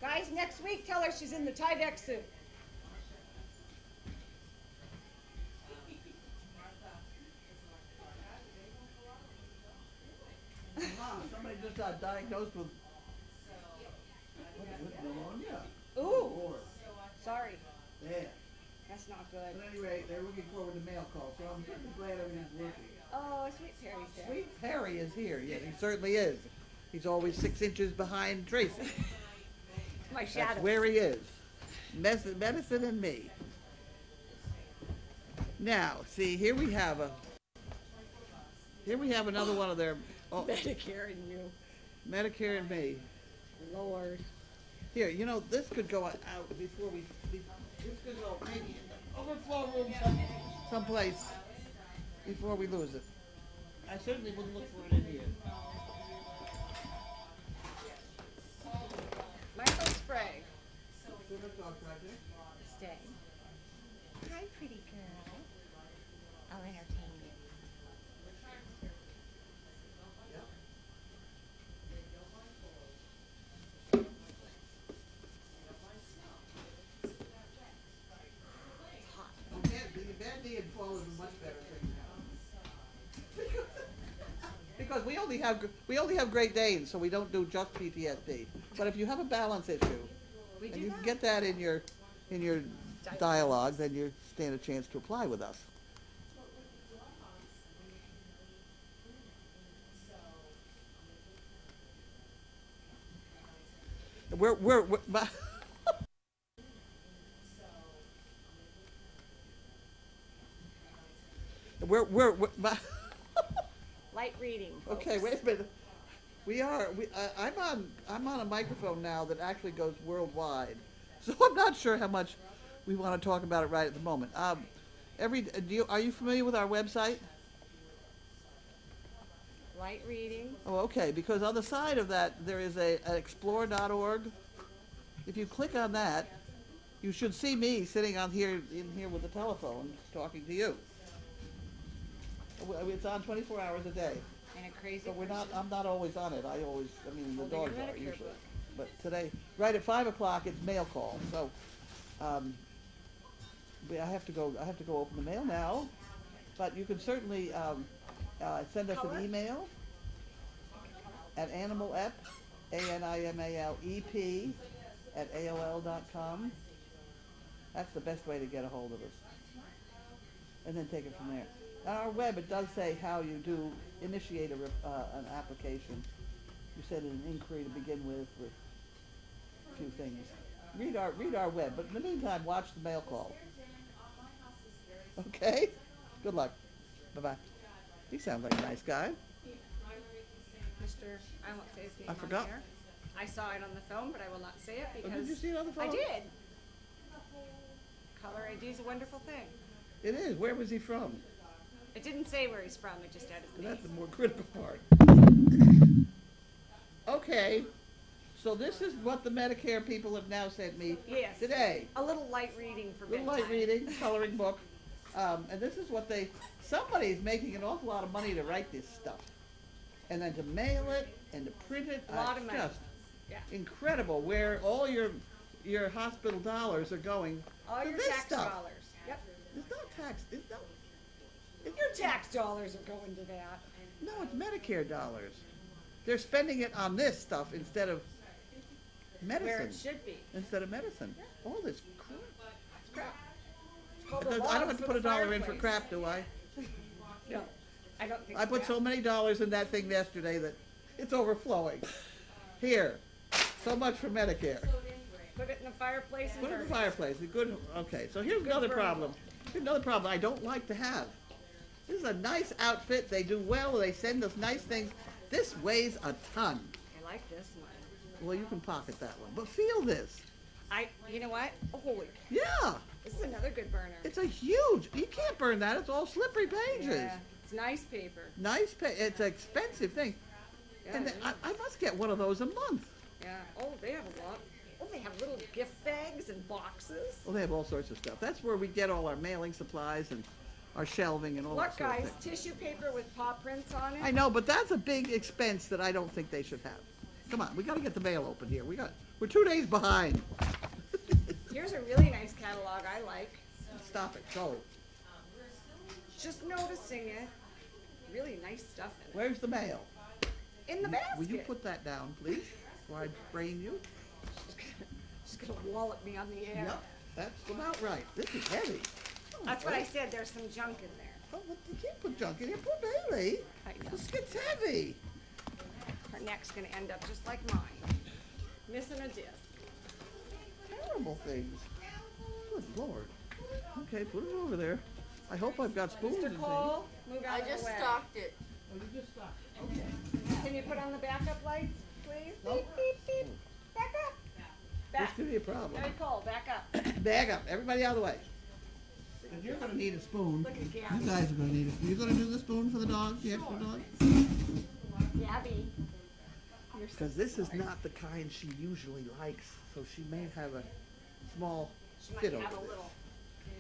Guys, next week, tell her she's in the Tyvek suit. Somebody just got diagnosed with pneumonia. Ooh, sorry. Yeah. That's not good. But anyway, they're looking forward to mail call, so I'm pretty glad everything's working. Oh, Sweet Perry's there. Sweet Perry is here. Yeah, he certainly is. He's always 6 inches behind Tracy. My shadow. That's where he is. Medicine and me. Now, see, here we have another one of their Medicare and you. Medicare and me. Lord. Here, you know, this could go out before this could go maybe in the overflow room someplace before we lose it. I certainly wouldn't look for it in here. Michael Sprague. Stay. Hi, pretty girl. I'll entertain you. The and fall is a much better thing now. Because we only have Great Danes, so we don't do just PTSD. But if you have a balance issue, and you can get that in your dialogue, then you stand a chance to apply with us. We're Light reading. Folks. Okay, wait a minute. I'm on a microphone now that actually goes worldwide, so I'm not sure how much we want to talk about it right at the moment. Are you familiar with our website? Light reading. Oh, okay. Because on the side of that there is an explore.org. If you click on that, you should see me sitting in here with the telephone talking to you. It's on 24 hours a day. And a crazy. But I'm not always on it. The dogs are usually. Book. But today, right at 5 o'clock, it's mail call. So, I have to go open the mail now. But you can certainly send us an email at animalep, ANIMALEP, at AOL.com. That's the best way to get a hold of us. And then take it from there. On our web, it does say how you do initiate an application. You send an inquiry to begin with a few things. Read our web, but in the meantime, watch the mail call. Okay? Good luck. Bye-bye. He sounds like a nice guy. Mr. I won't say his name. I forgot. Here. I saw it on the phone, but I will not say it because. Oh, did you see it on the phone? I did. Caller ID is a wonderful thing. It is. Where was he from? It didn't say where he's from. It just had his name. That's the more critical part. Okay. So this is what the Medicare people have now sent me today. A little light reading for bedtime. bedtime. Light reading, coloring book. And this is what somebody's making an awful lot of money to write this stuff. And then to mail it and to print it. A lot of money. Just incredible where all your hospital dollars are going. All to your this tax stuff. dollars. Yep. It's not tax. Your tax dollars are going to that. No, it's Medicare dollars. They're spending it on this stuff instead of medicine. Where it should be. Instead of medicine. Yeah. All this crap. It's crap. It's called I don't have to put a dollar in for crap, do I? No, I don't think I put so many dollars in that thing yesterday that it's overflowing. Here, so much for Medicare. Put it in the fireplace and Put it in burn the fireplace. Okay, so here's another problem. Here's another problem I don't like to have. This is a nice outfit. They do well. They send us nice things. This weighs a ton. I like this one. Well, you can pocket that one. But feel this. You know what? Holy. Yeah. This is another good burner. It's a huge. You can't burn that. It's all slippery pages. Yeah. It's nice paper. It's an expensive thing. Yeah, and I must get one of those a month. Yeah. Oh, they have a lot. Oh, they have little gift bags and boxes. Well, they have all sorts of stuff. That's where we get all our mailing supplies and our shelving and all that sort of Look, guys, thing. tissue paper with paw prints on it. I know, but that's a big expense that I don't think they should have. Come on, we got to get the mail open here. We're 2 days behind. Here's a really nice catalog I like. Stop it, go. Just noticing it. Really nice stuff in it. Where's the mail? In the basket. Will you put that down, please, before I brain you? She's gonna wallop me on the air. Yep, that's about right. This is heavy. That's what I said. There's some junk in there. Oh, well, you can't put junk in here. Poor Bailey. I know. This gets heavy. Her neck's gonna end up just like mine, missing a disc. Terrible things. Good Lord. Okay, put it over there. I hope I've got spoons and Mr. things. Cole, move I out of just the way. stocked it. Oh, you just stopped. Okay. Can you put on the backup lights, please? Nope. Beep, beep, beep. Back up. This Back. could be a problem. Very Cole, back up. Bag up. Everybody out of the way. Because you're going to need a spoon. Look at You Gabby. guys are going to need a spoon. You going to do the spoon for the dog, the extra dog? Gabby. You're so Because this is not the kind she usually likes. So she may have a small She might fit have over a this. little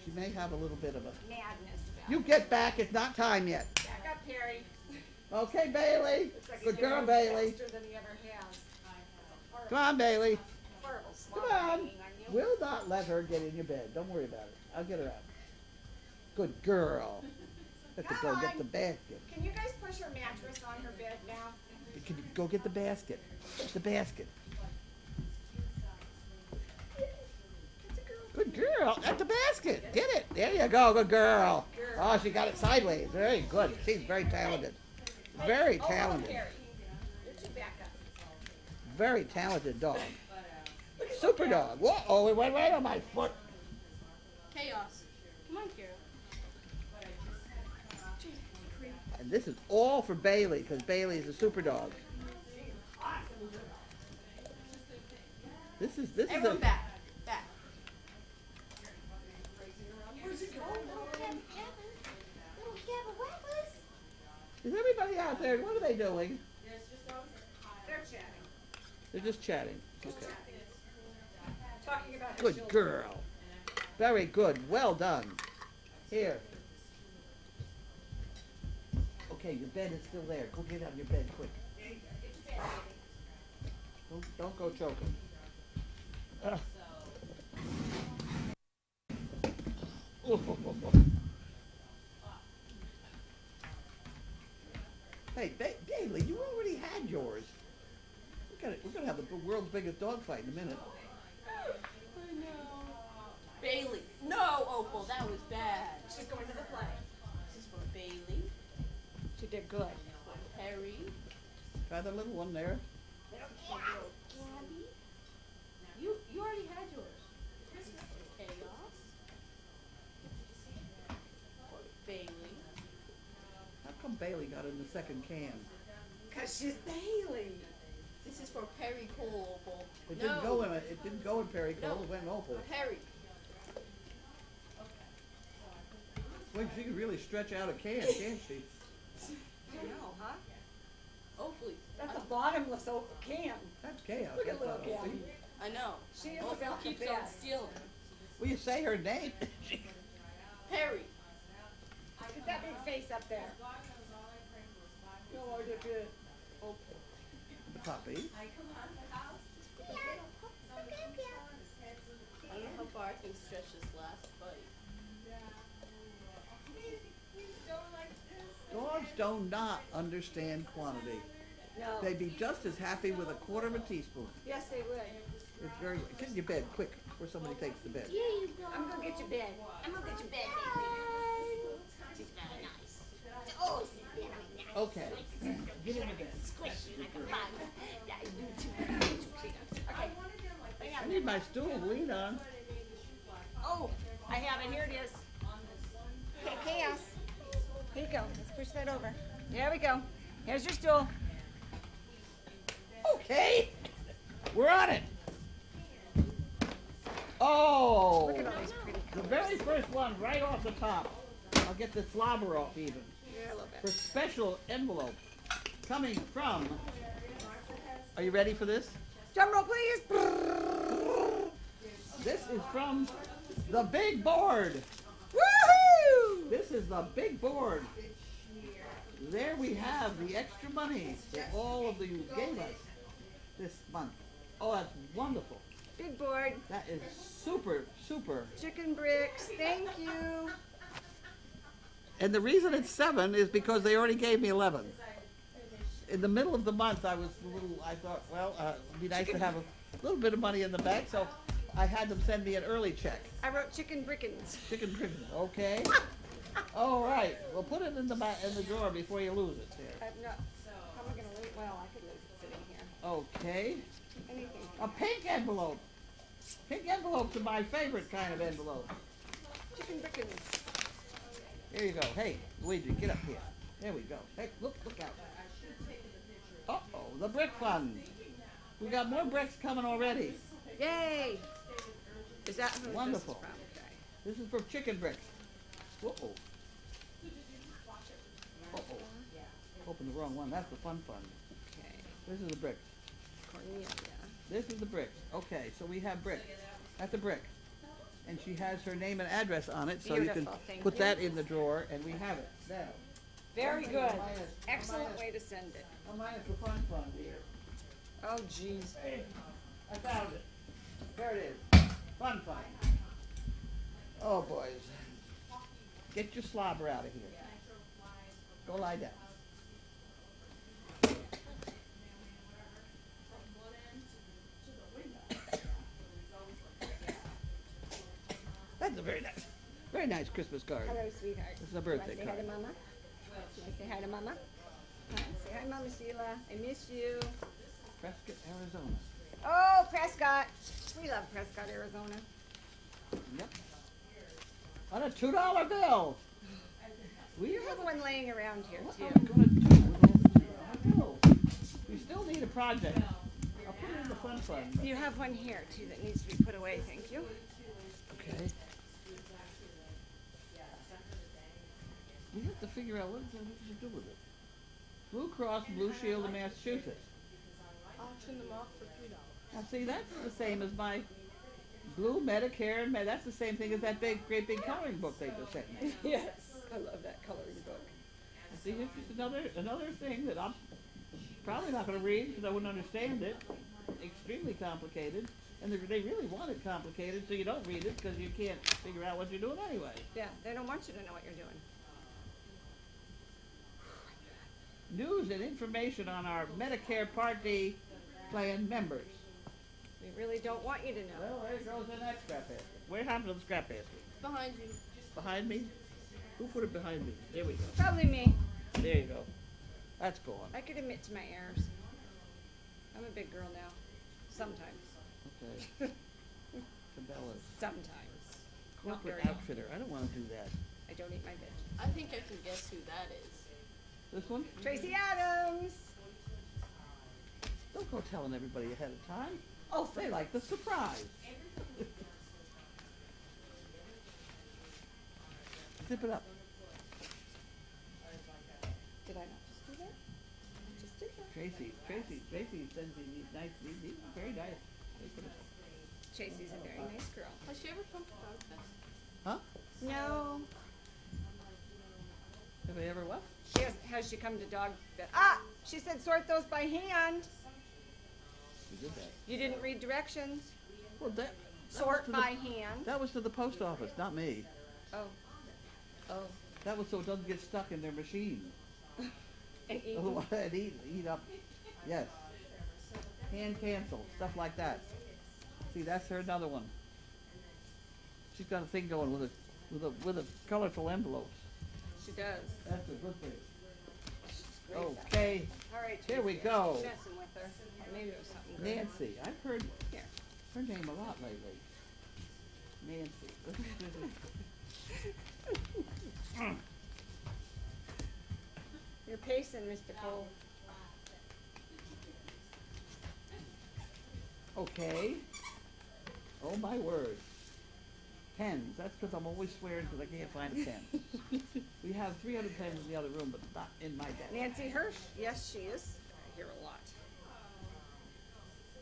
She may have a little bit of a... madness about You it. get back. It's not time yet. Back up, Harry. Okay, Bailey. Looks like Good he's girl, getting Bailey. faster than he ever has. Come on, Bailey. Horrible Come slobber on. hanging on you. We'll not let her get in your bed. Don't worry about it. I'll get her out. Good girl. Have to go Come get on. the basket. Can you guys push her mattress on her bed now? Can you go get the basket? Get the basket. That's a girl. Good girl. At the basket. Get it. There you go. Good girl. Good girl. Oh, she got it sideways. Very good. She's very talented. Very Oh, talented. Harry. You're too back up. Very talented dog. Super dog. Whoa, oh, it went right on my foot. Chaos. Come on, Kara. And this is all for Bailey, because Bailey is a super dog. This is Everyone a... back. Back. Where's it going? Is everybody out there? What are they doing? They're chatting. They're just chatting. Okay. Talking about her Good children. girl. Very good. Well done. Here. Okay, your bed is still there. Go get on your bed quick. Don't go choking. Ah. Hey, Bailey, you already had yours. We're gonna have the world's biggest dog fight in a minute. I know. Bailey. No, Opal, that was bad. She's going to the play. This is for Bailey. She did good. For Harry. Try the little one there. Gabby. You already had yours. This is for Chaos. For Bailey. How come Bailey got in the second can? Because she's Bailey. This is for Perry Cole, Opal. It No. didn't go in. It didn't go in Perry Cole. No. It went in Opal. Perry. Wait, she could really stretch out a can, can't she? I know, huh? Oh, please. That's a bottomless open can. That's chaos. Look at That's little not Gabby. I know. She is Opal about the keeps on best. stealing. Will you say her name? Perry. Get that big face up there. No, I did good. Opal. The puppy. I don't know how far I can stretch this last bite. Dogs do not understand quantity. No. They'd be just as happy with a quarter of a teaspoon. Yes, they would. It's very. Get in your bed, quick, before somebody takes the bed. I'm gonna get your bed. I'm gonna get your bed, baby. She's very nice. Oh, she's very nice. Okay. Get in the bed. Squishy like a bug. Yeah, you too. Okay. Hang I on. need my stool to lean on. Oh, I have it. Here it is. Okay, Chaos. Here you go. Let's push that over. There we go. Here's your stool. Okay. We're on it. Oh. Look at all these pretty The colors. very first one, right off the top. I'll get the slobber off even. Yeah, a little For bit. special envelope coming from. Are you ready for this? Drum roll, please. This is from the big board. Woohoo! This is the big board. There we have the extra money that all of you gave us this month. Oh, that's wonderful. Big board. That is super, super. Chicken bricks. Thank you. And the reason it's 7 is because they already gave me 11. In the middle of the month, I thought, well, it'd be nice to have a little bit of money in the bank, so I had them send me an early check. I wrote chicken brickins. Chicken prison, okay. All right, well, put it in the drawer before you lose it there. How am I going to leave? Well, I could leave it sitting here. Okay. Anything. A pink envelope. Pink envelopes are my favorite kind of envelope. Chicken brickins. There you go. Hey, Luigi, get up here. There we go. Hey, look out. Uh-oh, the brick fund. We got more bricks coming already. Yay! Is that who Wonderful. this is from? Okay. This is for chicken bricks. Uh-oh. Uh-oh. Open the wrong one. That's the fun fund. Okay. This is the bricks. Cornelia. This is the bricks. Okay, so we have brick. That's a brick. And she has her name and address on it, so you can Beautiful, thank put you. that in the drawer, and we have it. Now. Very good. Minus- Excellent minus- way to send it. Minus the fun fund here. Oh, jeez. Hey, I found it. There it is. Fun fund. Oh, boys. Get your slobber out of here. Go lie down. That's a very nice Christmas card. Hello, sweetheart. This is a birthday Say hi card. to Mama. Can I say hi to Mama? Huh? Say hi, Mama Sheila. I miss you. Prescott, Arizona. Oh, Prescott. We love Prescott, Arizona. Yep. On a $2 bill. We You have one laying around here, What too. are we gonna do with all this? I don't know. We still need a project. I'll put it in the fun fund. You have one here, too, that needs to be put away. Thank you. Okay. We have to figure out what to do with it. Blue Cross Blue Shield of Massachusetts. Auction them off for $3. Now see, that's the same as my Blue Medicare. That's the same thing as that great big coloring book they just sent me. Yes. I love that coloring book. See, it's just another thing that I'm probably not going to read because I wouldn't understand it. Extremely complicated, and they really want it complicated, so you don't read it because you can't figure out what you're doing anyway. Yeah, they don't want you to know what you're doing. News and information on our Medicare Part D plan members. We really don't want you to know. Well, there goes the next scrap basket. Where happened to the scrap basket? Behind you. Behind me? Who put it behind me? There we go. Probably me. There you go. That's gone. I could admit to my errors. I'm a big girl now. Sometimes. Okay. Cabela's. Sometimes. Not Corporate very often. outfitter. I don't want to do that. I don't eat my veg. I think I can guess who that is. This one? Tracy Adams! Don't go telling everybody ahead of time. Oh, They like the surprise. Zip it up. did I not just do that? I just did that. Tracy sends me these nice, these are very nice. They put it- Tracy's a very nice girl. Has she ever come to Dog Fest? Huh? No. Have they ever what? Has she come to dog? She said sort those by hand. We did that. You didn't read directions. Well, that Sort was to by hand. That was to the post office, not me. Oh. Oh. That was so it doesn't get stuck in their machine. And eat. Otherwise, it'd eat up. Yes. Hand cancel, stuff like that. See, that's her another one. She's got a thing going with a colorful envelopes. She does. That's a good thing. She's great at that. Okay, All right. here we Tracy, go. I'm messing with her. Or maybe it was something good. Nancy. I've heard Here. her name a lot lately. Nancy. You're pacing, Mr. Cole. Okay. Oh my word. Pens. That's because I'm always swearing because I can't find a pen. We have 300 pens in the other room, but not in my desk. Nancy Hirsch. Yes, she is. I hear a lot.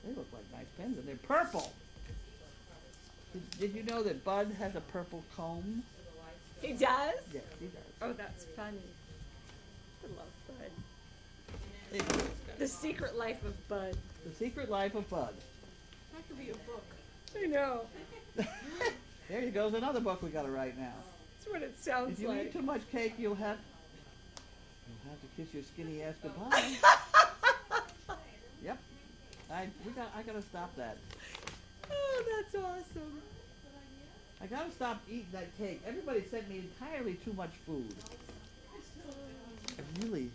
They look like nice pens, and they're purple. Did you know that Bud has a purple comb? He does? Yes, he does. Oh, that's funny. I love Bud. It's The Secret Life of Bud. The Secret Life of Bud. That could be a book. I know. There you go, another book we gotta write now. That's what it sounds If you like. eat too much cake, you'll have to kiss your skinny ass goodbye. Yep. I gotta stop that. Oh, that's awesome. I gotta stop eating that cake. Everybody sent me entirely too much food. Really,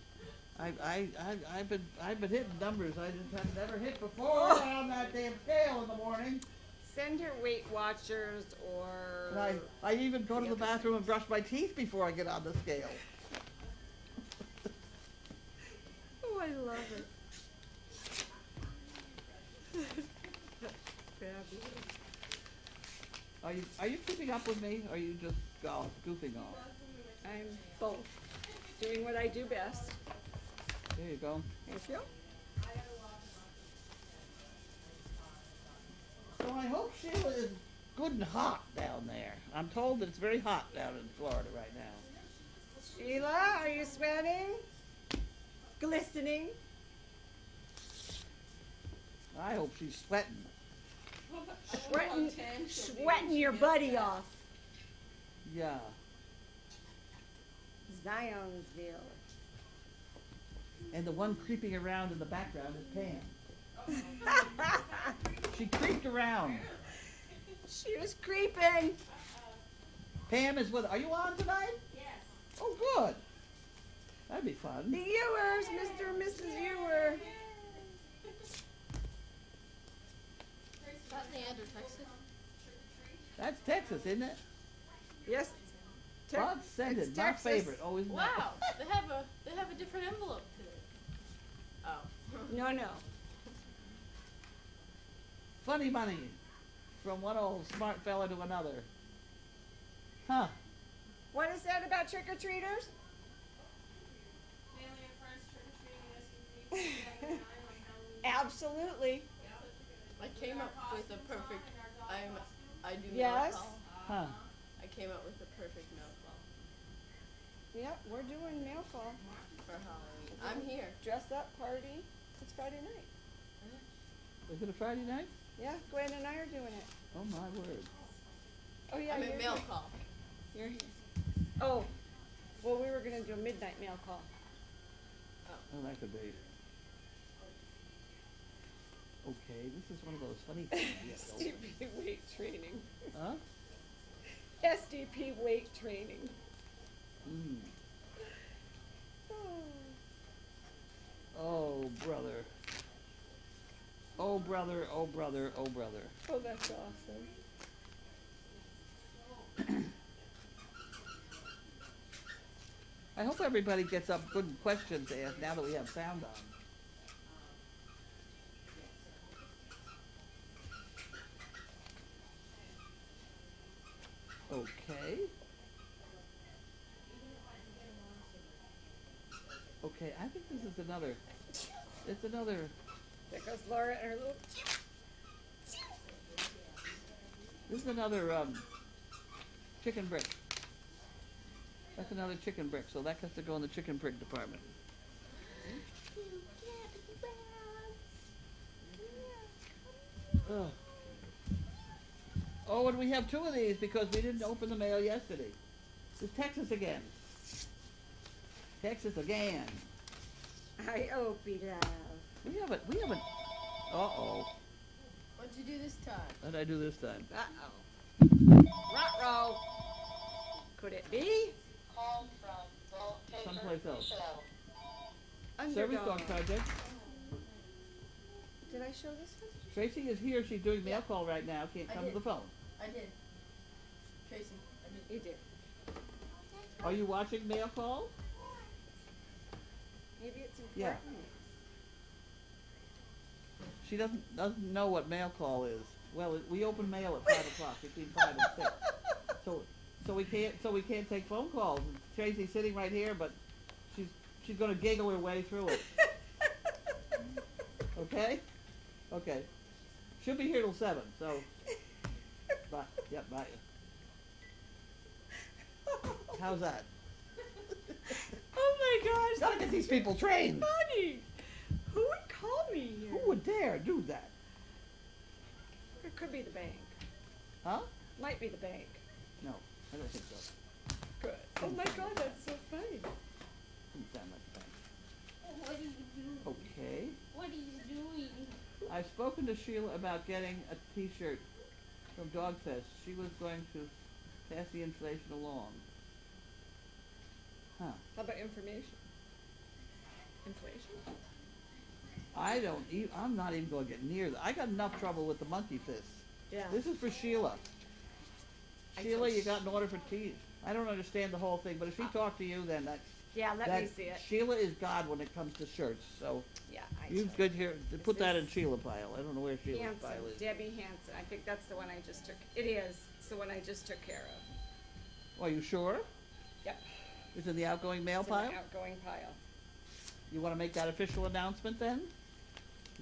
I've been hitting numbers I just have never hit before on that damn scale in the morning. Send her Weight Watchers or... And I even go to the bathroom and brush my teeth before I get on the scale. Oh, I love it. Fabulous. Are you keeping up with me, or are you just goofing off? I'm both. Doing what I do best. There you go. Thank you. So I hope Sheila is good and hot down there. I'm told that it's very hot down in Florida right now. Sheila, are you sweating? Glistening? I hope she's sweating. Sweating your buddy off. Yeah. Zionsville. And the one creeping around in the background is Pam. She creeped around. She was creeping. Pam is with. Are you on tonight? Yes. Oh, good. That'd be fun. The Ewers, Mr. and Mrs. Ewer. Is that Leander, Texas? That's Texas, isn't it? Yes. God send it's it. My Texas. favorite. Oh, isn't Wow, it? they have a different envelope today. Oh. No. Funny money from one old smart fella to another. Huh. What is that about trick-or-treaters? Family and friends trick-or-treating at SDP on Halloween. Absolutely. I came up with a perfect. I do Yes. mail call. Huh. I came up with a perfect mail call Yep, we're doing mail call. for Halloween. I'm here. Dress up party. It's Friday night. Is it a Friday night? Yeah, Gwen and I are doing it. Oh, my word. Oh yeah, I'm you're at mail here. call. You're here. Oh, well, we were gonna do a midnight mail call. Oh, that could be. Okay, this is one of those funny things. SDP weight training. Huh? SDP weight training. Mm. Oh. Oh, brother. Oh, brother, oh, brother, oh, brother. Oh, that's awesome. I hope everybody gets up good questions to ask now that we have sound on. Okay. Okay, I think this is another. It's another. There goes Laura and her little. This is another chicken brick. That's another chicken brick, so that has to go in the chicken brick department. Ugh. Oh, and we have two of these because we didn't open the mail yesterday. It's Texas again. Texas again. I hope he does. We haven't. Uh-oh. What'd you do this time? What did I do this time? Uh-oh. Ruh-roh. Could it be? Someplace else. Service Underdog. Dog Project. Did I show this one? Tracy is here. She's doing mail call right now. Can't I come to did. the phone. I did. Tracy, I did. You did. Are you watching mail call? Maybe it's important. Yeah. She doesn't know what mail call is. Well, we open mail at 5 o'clock, between 5 and 6. So we can't take phone calls. Tracy's sitting right here, but she's gonna giggle her way through it. Okay? Okay. She'll be here till 7, so bye. Yep, bye. How's that? Oh my gosh. Gotta get these people trained. Funny. Who would call me here? Who would dare do that? It could be the bank. Huh? Might be the bank. No, I don't think so. Good. Oh my God, that's so funny. Doesn't sound like the bank. What are you doing? Okay. What are you doing? I've spoken to Sheila about getting a T-shirt from Dog Fest. She was going to pass the information along. Huh. How about information? Inflation? I'm not even going to get near that. I got enough trouble with the monkey fist. Yeah. This is for Sheila. Sheila, you got an order for tea. I don't understand the whole thing, but if she talked to you, then that's... Yeah, let me see it. Sheila is God when it comes to shirts, so Yeah, you took could hear, put that is in Sheila pile. I don't know where Sheila's Hanson, pile is. Debbie Hanson. I think that's the one I just took. It is. It's the one I just took care of. Are you sure? Yep. It's in the outgoing mail It's in pile? the outgoing pile. You want to make that official announcement then?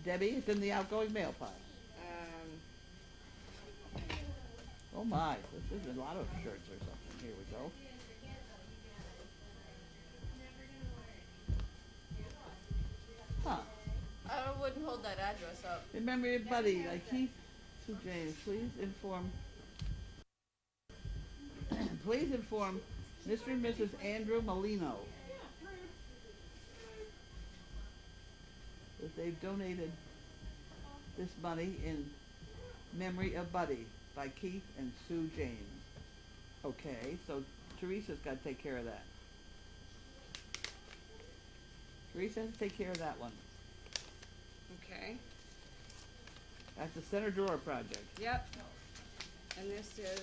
Debbie, it's in the outgoing mail pile. Oh my, this is a lot of shirts or something. Here we go. Huh. I wouldn't hold that address up. Remember your buddy, like Keith to James, please inform Mr. and Mrs. Andrew Molino that they've donated this money in memory of Buddy by Keith and Sue James. Okay, so Teresa's got to take care of that. Teresa has to take care of that one. Okay. That's the center drawer project. Yep. And this is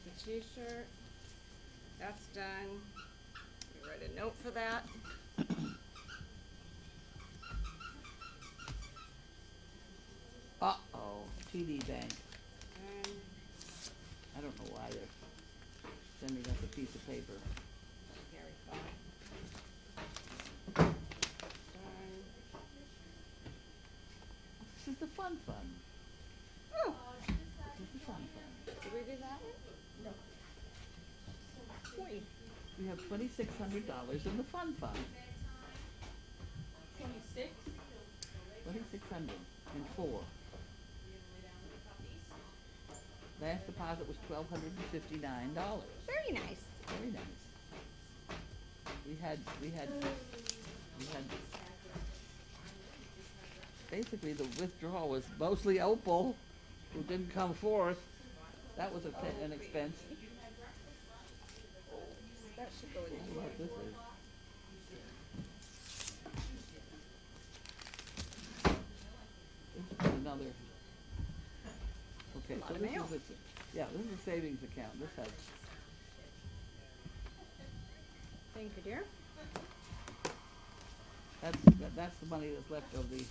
the t-shirt. That's done. We write a note for that. Uh-oh, TD Bank. And I don't know why they're sending us a piece of paper. Gary Fogg. Done. This is the fun fund. Oh, This is the fun fund. did we do that one? No. Wait. We have $2,600 in the fun fund. 26? 2,600 and four. Last deposit was $1,259. Very nice. Very nice. We had basically the withdrawal was mostly Opal, who didn't come forth. That was an expense. That should go in I don't know here. what this is. This is another. Okay, A lot so of this mail. is this is a savings account. This has Thank you, dear. that's the money that's left of the.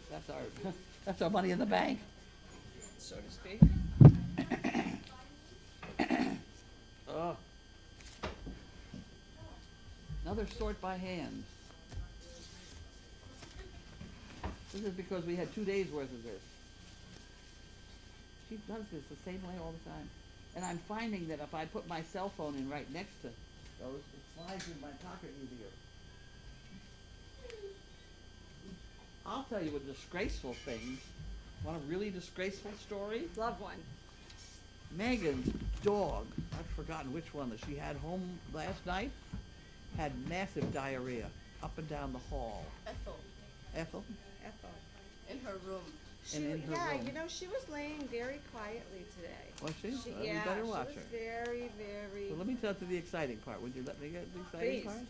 That's our that's our money in the bank. So to speak. Oh. Another sort by hand. This is because we had 2 days worth of this. She does this the same way all the time. And I'm finding that if I put my cell phone in right next to those, it slides in my pocket easier. I'll tell you a disgraceful thing. Want a really disgraceful story? Love one. Megan's dog, I've forgotten which one that she had home last night, had massive diarrhea up and down the hall. Ethel. Ethel? Ethel. In her room. And in her Yeah, room. you know, she was laying very quietly today. Was she? Well, we Yeah, better watch she was her. very, very. So let me tell you the exciting part. Would you let me get the exciting Please. part?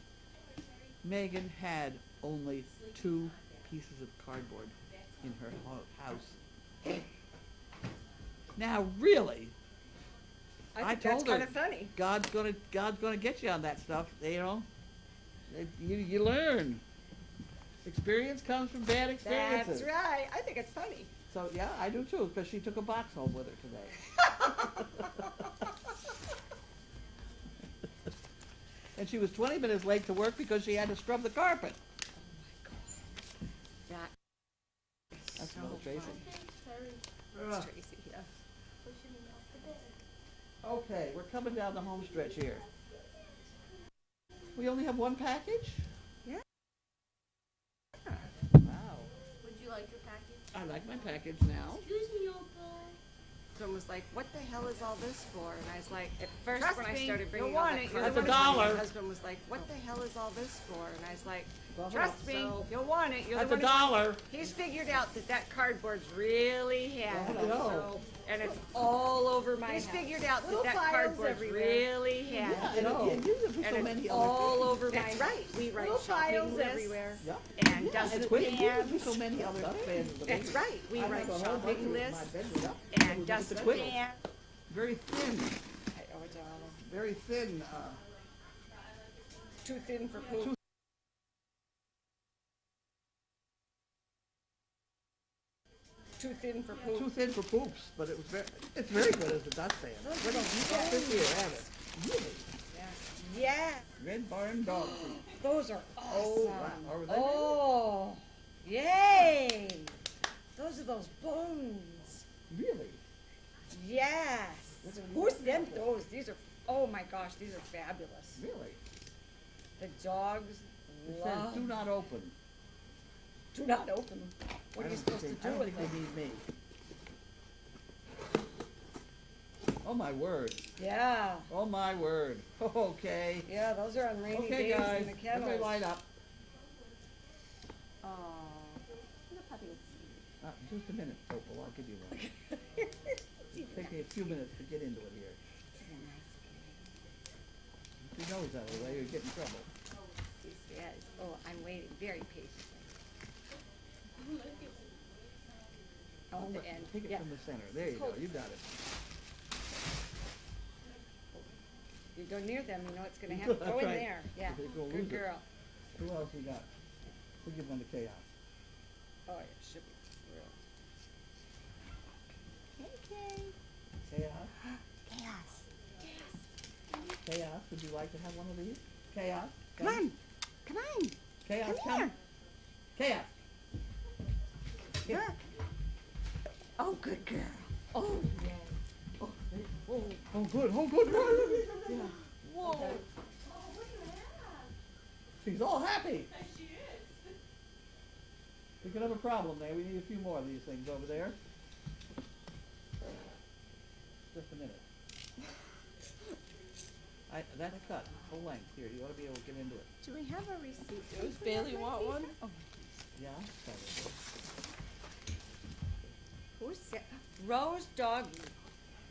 Megan had only 2 pieces of cardboard in her house. Now, really, I think told that's her, kind of funny. God's gonna get you on that stuff. You know, you learn. Experience comes from bad experiences. That's right. I think it's funny. So yeah, I do too, because she took a box home with her today. And she was 20 minutes late to work because she had to scrub the carpet. That That's so another Tracy. funny. Ugh. Tracy, yeah. Okay, we're coming down the home stretch here. We only have 1 package? Yeah. Wow. Would you like your package? I like my package now. Excuse me, Uncle. Someone was like, "What the hell is all this for?" And I was like, at first Trust when I me, started you'll bringing all want that it. You're That's cardboard, $1. my husband was like, "What the hell is all this for?" And I was like, Trust me, So- you'll want it. You're That's the one $1. he's figured out that that cardboard's really heavy. I know. So, and it's all over my He's house. figured out Little that files cardboard's everywhere. really Really Yeah, heavy. and know. it uses it for And so it's many all other over my That's right. We write Little shopping files lists everywhere. Yeah. and Yeah, dust and it uses it pans. for so many other fans. That's right. We I write have a whole shopping bunch of lists my bedroom. and With dust the quilt. pans. Very thin, Oh, it's all very thin, too thin for poop. Too- Too thin for poop. too thin for poops, but it's very good as a dustpan. What else you got this year, have it? Really? Yeah, Red Barn dog food. those are awesome. Oh, wow. Are they? Oh, yay! Those are those bones. Really? Yes. Who sent those? These are, oh my gosh, these are fabulous. Really? The dogs It says love. do not open. Do not open them. What I are you don't supposed to think do I don't with think them? they need me. Oh my word. Yeah, Oh my word. Okay. yeah, those are on rainy Okay, days guys. in the kennels. Everybody light up. Oh. Just a minute, Opal. I'll give you one. Take me a few minutes to get into it here. If she knows that way, you'd get in trouble. Yes. Oh, I'm waiting very patiently. Oh, Hold the it. end. Take it Yeah. from the center. There you go. You got it. You go near them, you know it's gonna happen. Go That's in right. there. Yeah. They're gonna Good lose it. girl. Who else we got? We'll give one to Chaos. Oh, it should be thrilled. Chaos? Chaos. Chaos, would you like to have one of these? Chaos? Come on. Come on. Chaos, Come here. Chaos! Look. Oh, good girl. Oh, yeah. Oh, good, oh, good. Yeah. Whoa. She's all happy. She is. We could have a problem there. We need a few more of these things over there. Just a minute. That's cut full length. Here, you ought to be able to get into it. Do we have a receipt? Does Bailey want one? Yeah? Probably. Who's that? Rose Doggy.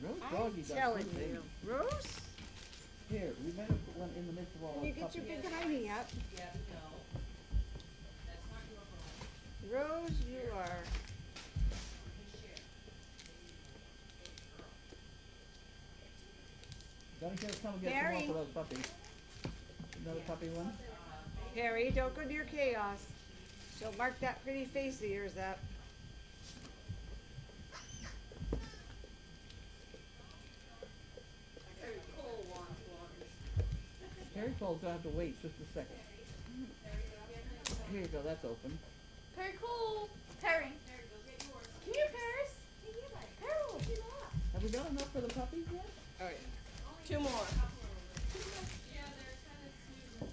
Rose I'm Doggy does telling good things. you. Rose? Here, we might have put one in the midst of all Can you the get your puppies. big hiney up? Yeah, no. That's not your fault. Rose, you are. Gotta come and get Mary. some more for those puppies. Another puppy one? Harry, don't go near Chaos. She'll mark that pretty face of yours up. Very cool wants one. Harry Cole's gonna have to wait just a second. Here you go, that's open. Very cool. Perry. Come here, Paris. Harold. Have we got enough for the puppies yet? Oh, yeah. 2 more. Yeah, they're kind of smooth.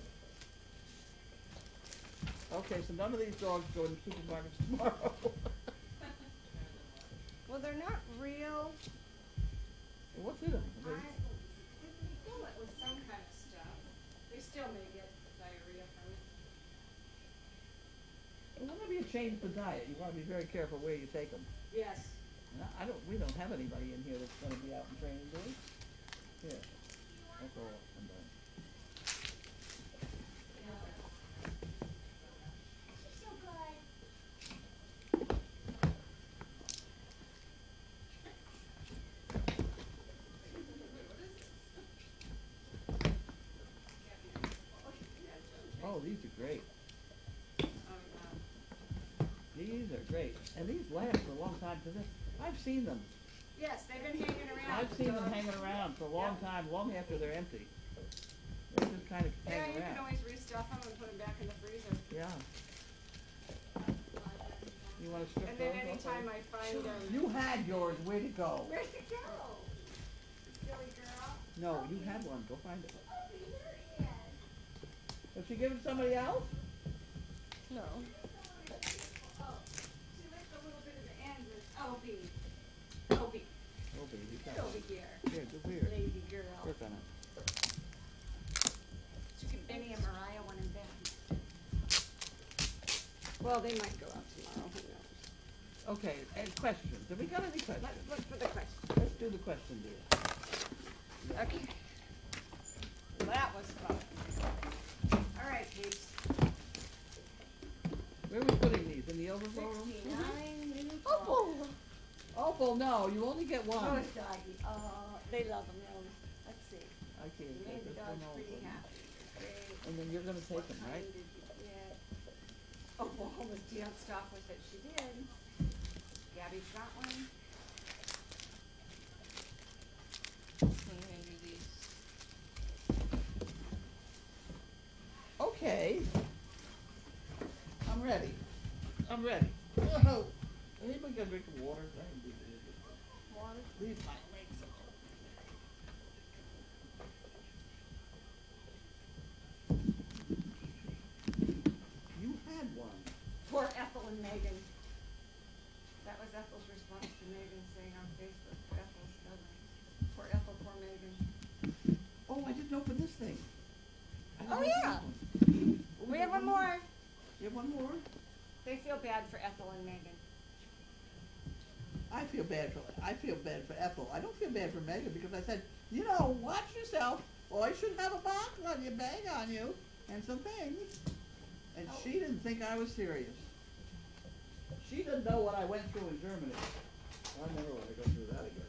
Okay, so none of these dogs go in supermarkets tomorrow. Well, they're not real. What's in them? Fill it with some kind of stuff. They still may get diarrhea from it. Whenever you change the diet, you wanna be very careful where you take them. Yes. We don't have anybody in here that's gonna be out in training, do we? Here, that's all I'm done. Oh, these are great. These are great. And these last for a long time, because I've seen them. Yes, they've been hanging around. I've seen them hanging around for a long time, long after they're empty. They just kind of Yeah, hang you can around. always restuff them and put them back in the freezer. Yeah. You wanna strip And those then off? anytime I find them. You had yours, way to go. Where'd it go? Silly girl. No, you had one, go find it. Did she give it to somebody else? No. She licked a little bit of Opie. Opie. Oh, baby, Get come on. over here. Here, go here. Lazy girl. Work on it. She can Benny and Mariah one in bed. Well, they might go out tomorrow, who knows? Okay, and questions. Have we got any questions? Let's look for the question. Let's do the question deal. Okay. That was fun. All right, peeps. Where are we putting these? In the overflow room? 69 new Oh, well, no, you only get one. Oh, doggy. Oh, they love them, those. Let's see. I can't You take made the this dogs one pretty open. happy. Great. And then you're gonna take them, What right? kind did you get? Oh, well, was Dee on stock with it? She did. Gabby's got one. I'm gonna do these. Okay. I'm ready. I'm ready. Whoa. Anybody got a drink of water? I can do this. Water. Leave my legs alone. You had one. Poor Ethel and Megan. That was Ethel's response to Megan saying on Facebook, Ethel's feelings. Poor Ethel, poor Megan. Oh, I didn't open this thing. I didn't Oh, open yeah. this one. We have one more. You have one more? They feel bad for Ethel and Megan. I feel bad for Ethel. I don't feel bad for Megan because I said, you know, watch yourself. Boy should have a box on you, bag on you, and some things. And she didn't think I was serious. She didn't know what I went through in Germany. I never want to go through that again.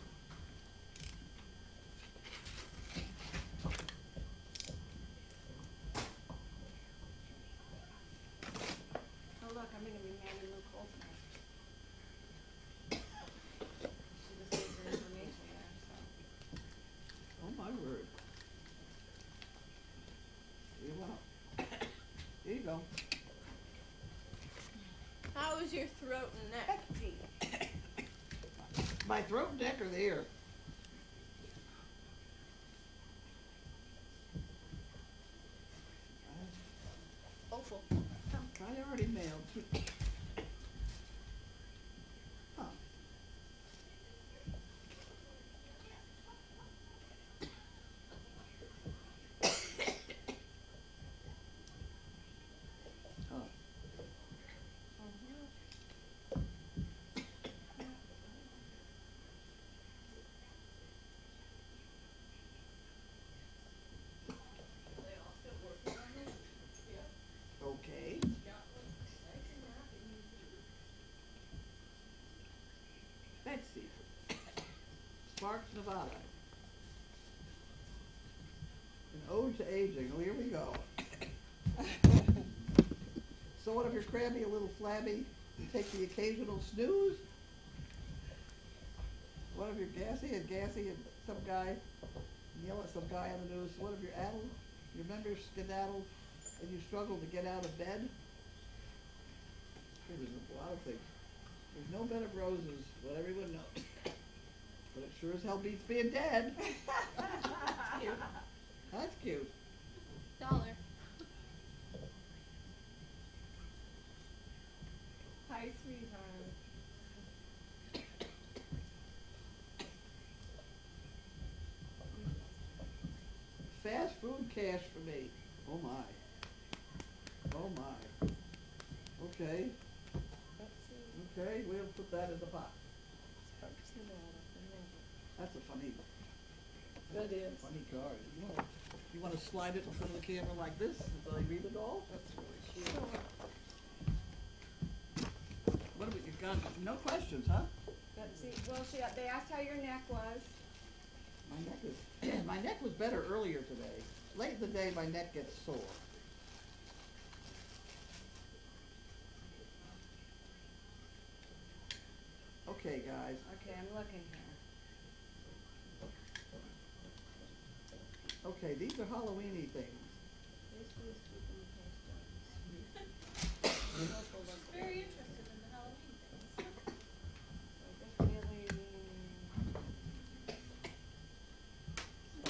Oh, look, I'm gonna be mad at Luke Cole tonight. She just gave her information there, so. Oh my word. Here you go. Here you go. How is your throat and neck? Betsy. My throat and neck are there. Awful. I already mailed two. Huh. Huh. Okay. Betsy. Sparks, Nevada. An ode to aging. Oh, here we go. So what if you're crabby, a little flabby, you take the occasional snooze? What if you're gassy and some guy yell at some guy on the news? What if you're addled, your members skedaddled, and you struggle to get out of bed? There's a lot of things. There's no bed of roses, let everyone know. But it sure as hell beats being dead. That's cute. That's cute. $1. Hi, sweetheart. Fast food cash for me. Oh my. Oh my. Okay. Okay, we'll put that in the box. That's a funny, That is. funny card. You wanna slide it in front of the camera like this until I read it all? That's really cute. What have we, you got, no questions, huh? Betsy, well, they asked how your neck was. My neck was better earlier today. Late in the day, my neck gets sore. Okay, guys. Okay, I'm looking here. Okay, these are Halloweeny things. Very interested in the Halloween things.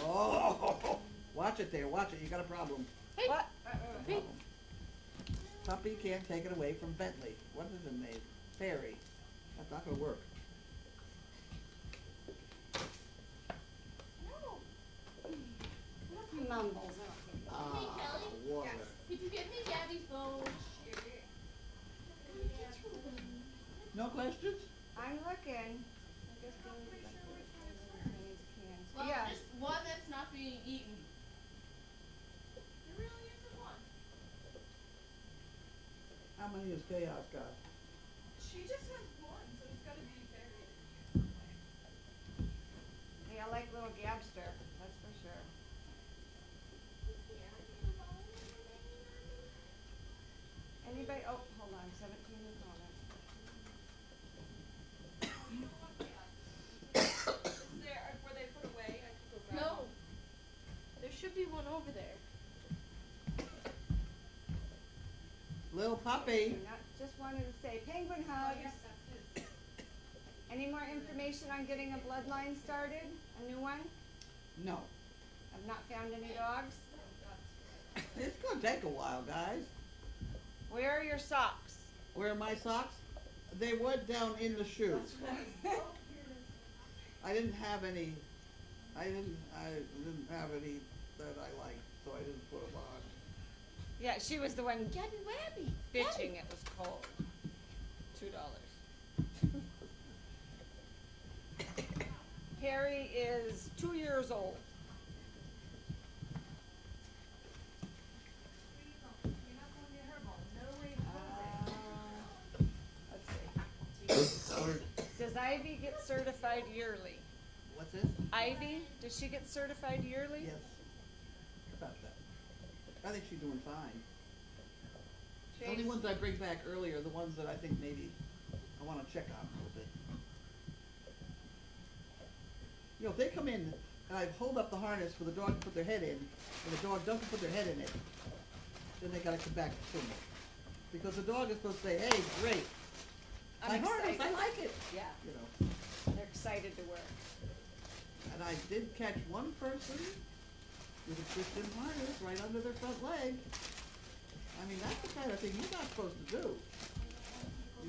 Oh, watch it there, watch it, you got a problem. Hey, What? Hey. Puppy can't take it away from Bentley. What is it made? Fairy. That's not gonna work. just doing it like as many as cans. Well, Yeah. just one that's not being eaten. There really isn't one. How many has Chaos got? She just has one, so it's gotta be very. Yeah, I like little Gabster, that's for sure. Anybody, oh, hold on, 17 is on it. Were they put away? I could go grab No. one. There should be one over there. Little puppy. Not just wanted to say, penguin hugs. That's his. Any more information on getting a bloodline started? A new one? No. I've not found any dogs. It's gonna take a while, guys. Where are your socks? Where are my socks? They went down in the shoes. I didn't have any. I didn't have any that I liked, so I didn't put them on. Yeah, she was the one Gabby Wabby. bitching it was cold. $2. Harry is 2 years old. Let's see. Does Ivy get certified yearly? What's this? Ivy, does she get certified yearly? Yes. About that. I think she's doing fine. The only Chase? ones I bring back early are the ones that I think maybe I wanna check on a little bit. You know, if they come in and I hold up the harness for the dog to put their head in, and the dog doesn't put their head in it, then they gotta come back to me. Because the dog is supposed to say, hey, great, my I'm harness, I excited. like it, Yeah, you know. they're excited to work. And I did catch one person with a twisted harness right under their front leg. I mean, that's the kind of thing you're not supposed to do.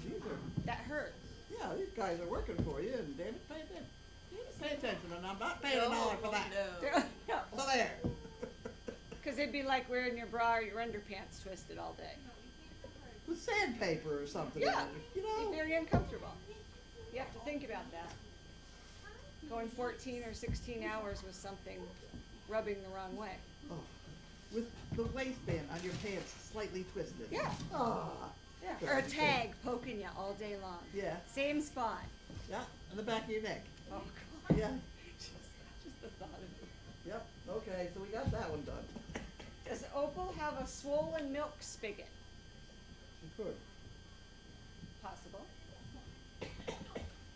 These are, That hurts. yeah, these guys are working for you, and damn it, pay attention. Pay attention, and I'm not paying $1 for that. No. So there. Cause it'd be like wearing your bra or your underpants twisted all day. With sandpaper or something. Yeah, You be know. very uncomfortable. You have to think about that. Going 14 or 16 hours with something rubbing the wrong way. Oh, with the waistband on your pants slightly twisted. Yeah. Ah. Yeah. Or a tag poking you all day long. Yeah. Same spot. Yeah, on the back of your neck. Oh God. Yeah. Just the thought of it. Yep. Okay, so we got that one done. Does Opal have a swollen milk spigot? She could. Possible.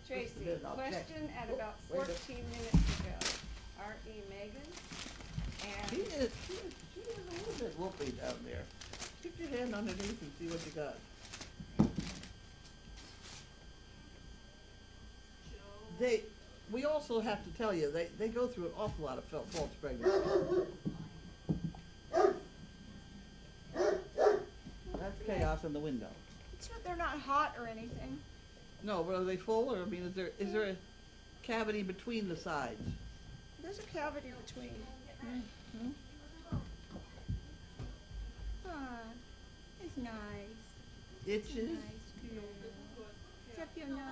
Tracy, minute, I'll check. question at Oh, about wait a minute. 14 minutes ago. R.E. Megan She and is a little bit whoopy down there. Stick your hand underneath and see what you got. We also have to tell you, they go through an awful lot of false pregnancy. That's chaos in the window. it's not, they're not hot or anything. No, but are they full, or, I mean, is there a cavity between the sides? There's a cavity between. Hmm? Ah, it's nice. Itches? Nice girl. Does that feel nice?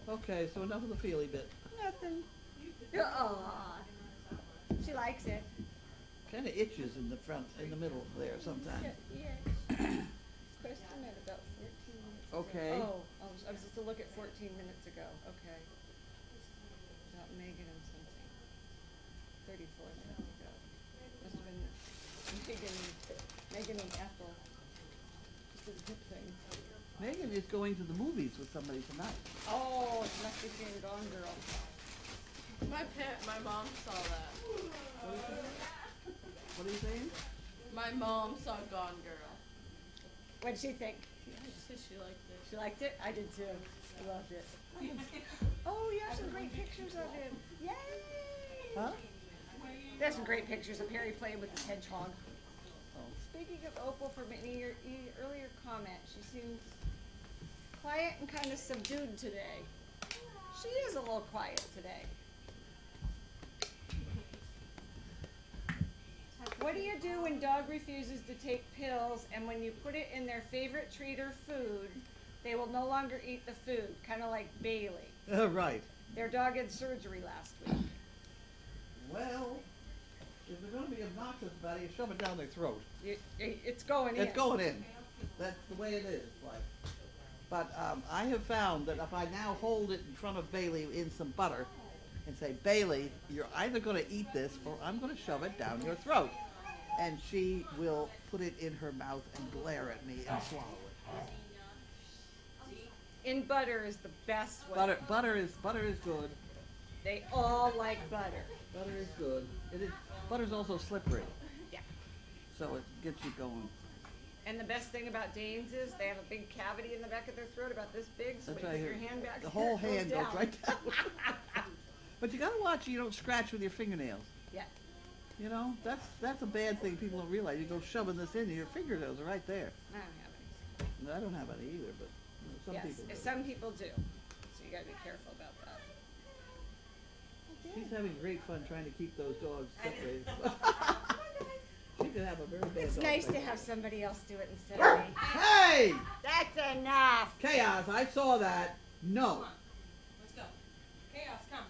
Okay, so enough of the feely bit. Nothing. Aw. She likes it. Kinda itches in the front, in the middle there sometimes. Yeah. Question at about 14 minutes ago. Okay. Oh, I was supposed to look at 14 minutes ago. Okay. About Megan and something. 34 minutes ago. Must have been Megan and Ethel. Just did hip things. Megan is going to the movies with somebody tonight. Oh, she must be seeing Gone Girl. My mom saw that. What are you saying? My mom saw Gone Girl. What'd she think? She said she liked it. She liked it? I did too. I loved it. Oh, you have some great pictures of him. Yay! Huh? There's some great pictures of Harry playing with the hedgehog. Oh. Speaking of Opal, from an earlier comment, she seems quiet and kind of subdued today. She is a little quiet today. What do you do when dog refuses to take pills and when you put it in their favorite treat or food, They will no longer eat the food, kinda like Bailey. Right. Their dog had surgery last week. Well, if they're gonna be obnoxious about it, you shove it down their throat. It's going in. It's going in. That's the way it is, like. But, I have found that if I now hold it in front of Bailey in some butter and say, Bailey, you're either gonna eat this or I'm gonna shove it down your throat. And she will put it in her mouth and glare at me and swallow it. In butter is the best way. Butter is good. They all like butter. Butter is good. Butter's also slippery, Yeah. so it gets you going. And the best thing about Danes is they have a big cavity in the back of their throat about this big, so That's when you right put your hand back The there, whole it hand goes down. right down. But you gotta watch you don't scratch with your fingernails. Yeah. You know, that's a bad thing people don't realize. You go shoving this in and your fingernails are right there. I don't have any. I don't have any either, but some Yes, people do. some people do. So you gotta be careful about that. She's having great fun trying to keep those dogs separated. She could have a very bad It's dog nice to face. have somebody else do it instead of me. Hey! That's enough. Chaos, I saw that. No. Let's go. Chaos, come.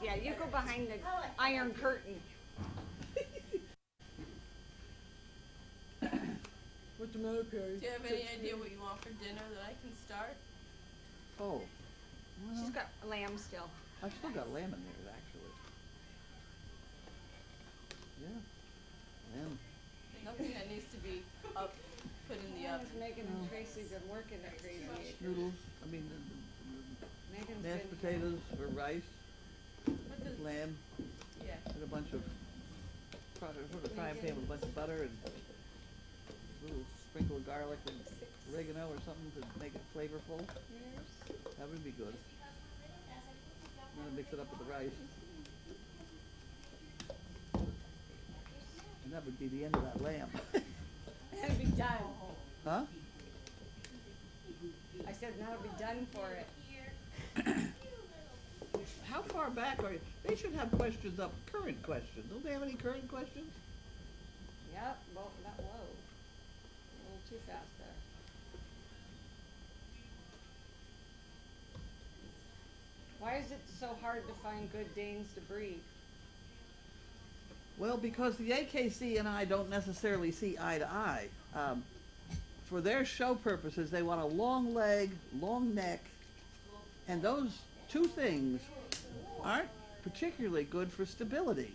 Yeah, you go behind the iron curtain. What's the matter, Perry? Do you have any idea what you want for dinner that I can start? Oh. She's Well, got lamb still. I've still got lamb in there, actually. Yeah. Lamb. Nothing that needs to be up, put in the oven. Megan and Tracy been working at Crazy Acres. Noodles, Megan's mashed been- potatoes or rice, What does, lamb, yeah. and a bunch of, put a frying pan with a bunch of butter and a little sprinkle of garlic and oregano or something to make it flavorful. That would be good. And then mix it up with the rice. And that would be the end of that lamb. That'll be done. Huh? I said that'll be done for it. How far back are you? They should have questions up, current questions. Don't they have any current questions? Yep, well, not low. A little too fast there. Why is it so hard to find good Danes to breed? Well, because the AKC and I don't necessarily see eye to eye. For their show purposes, they want a long leg, long neck, and those two things aren't particularly good for stability.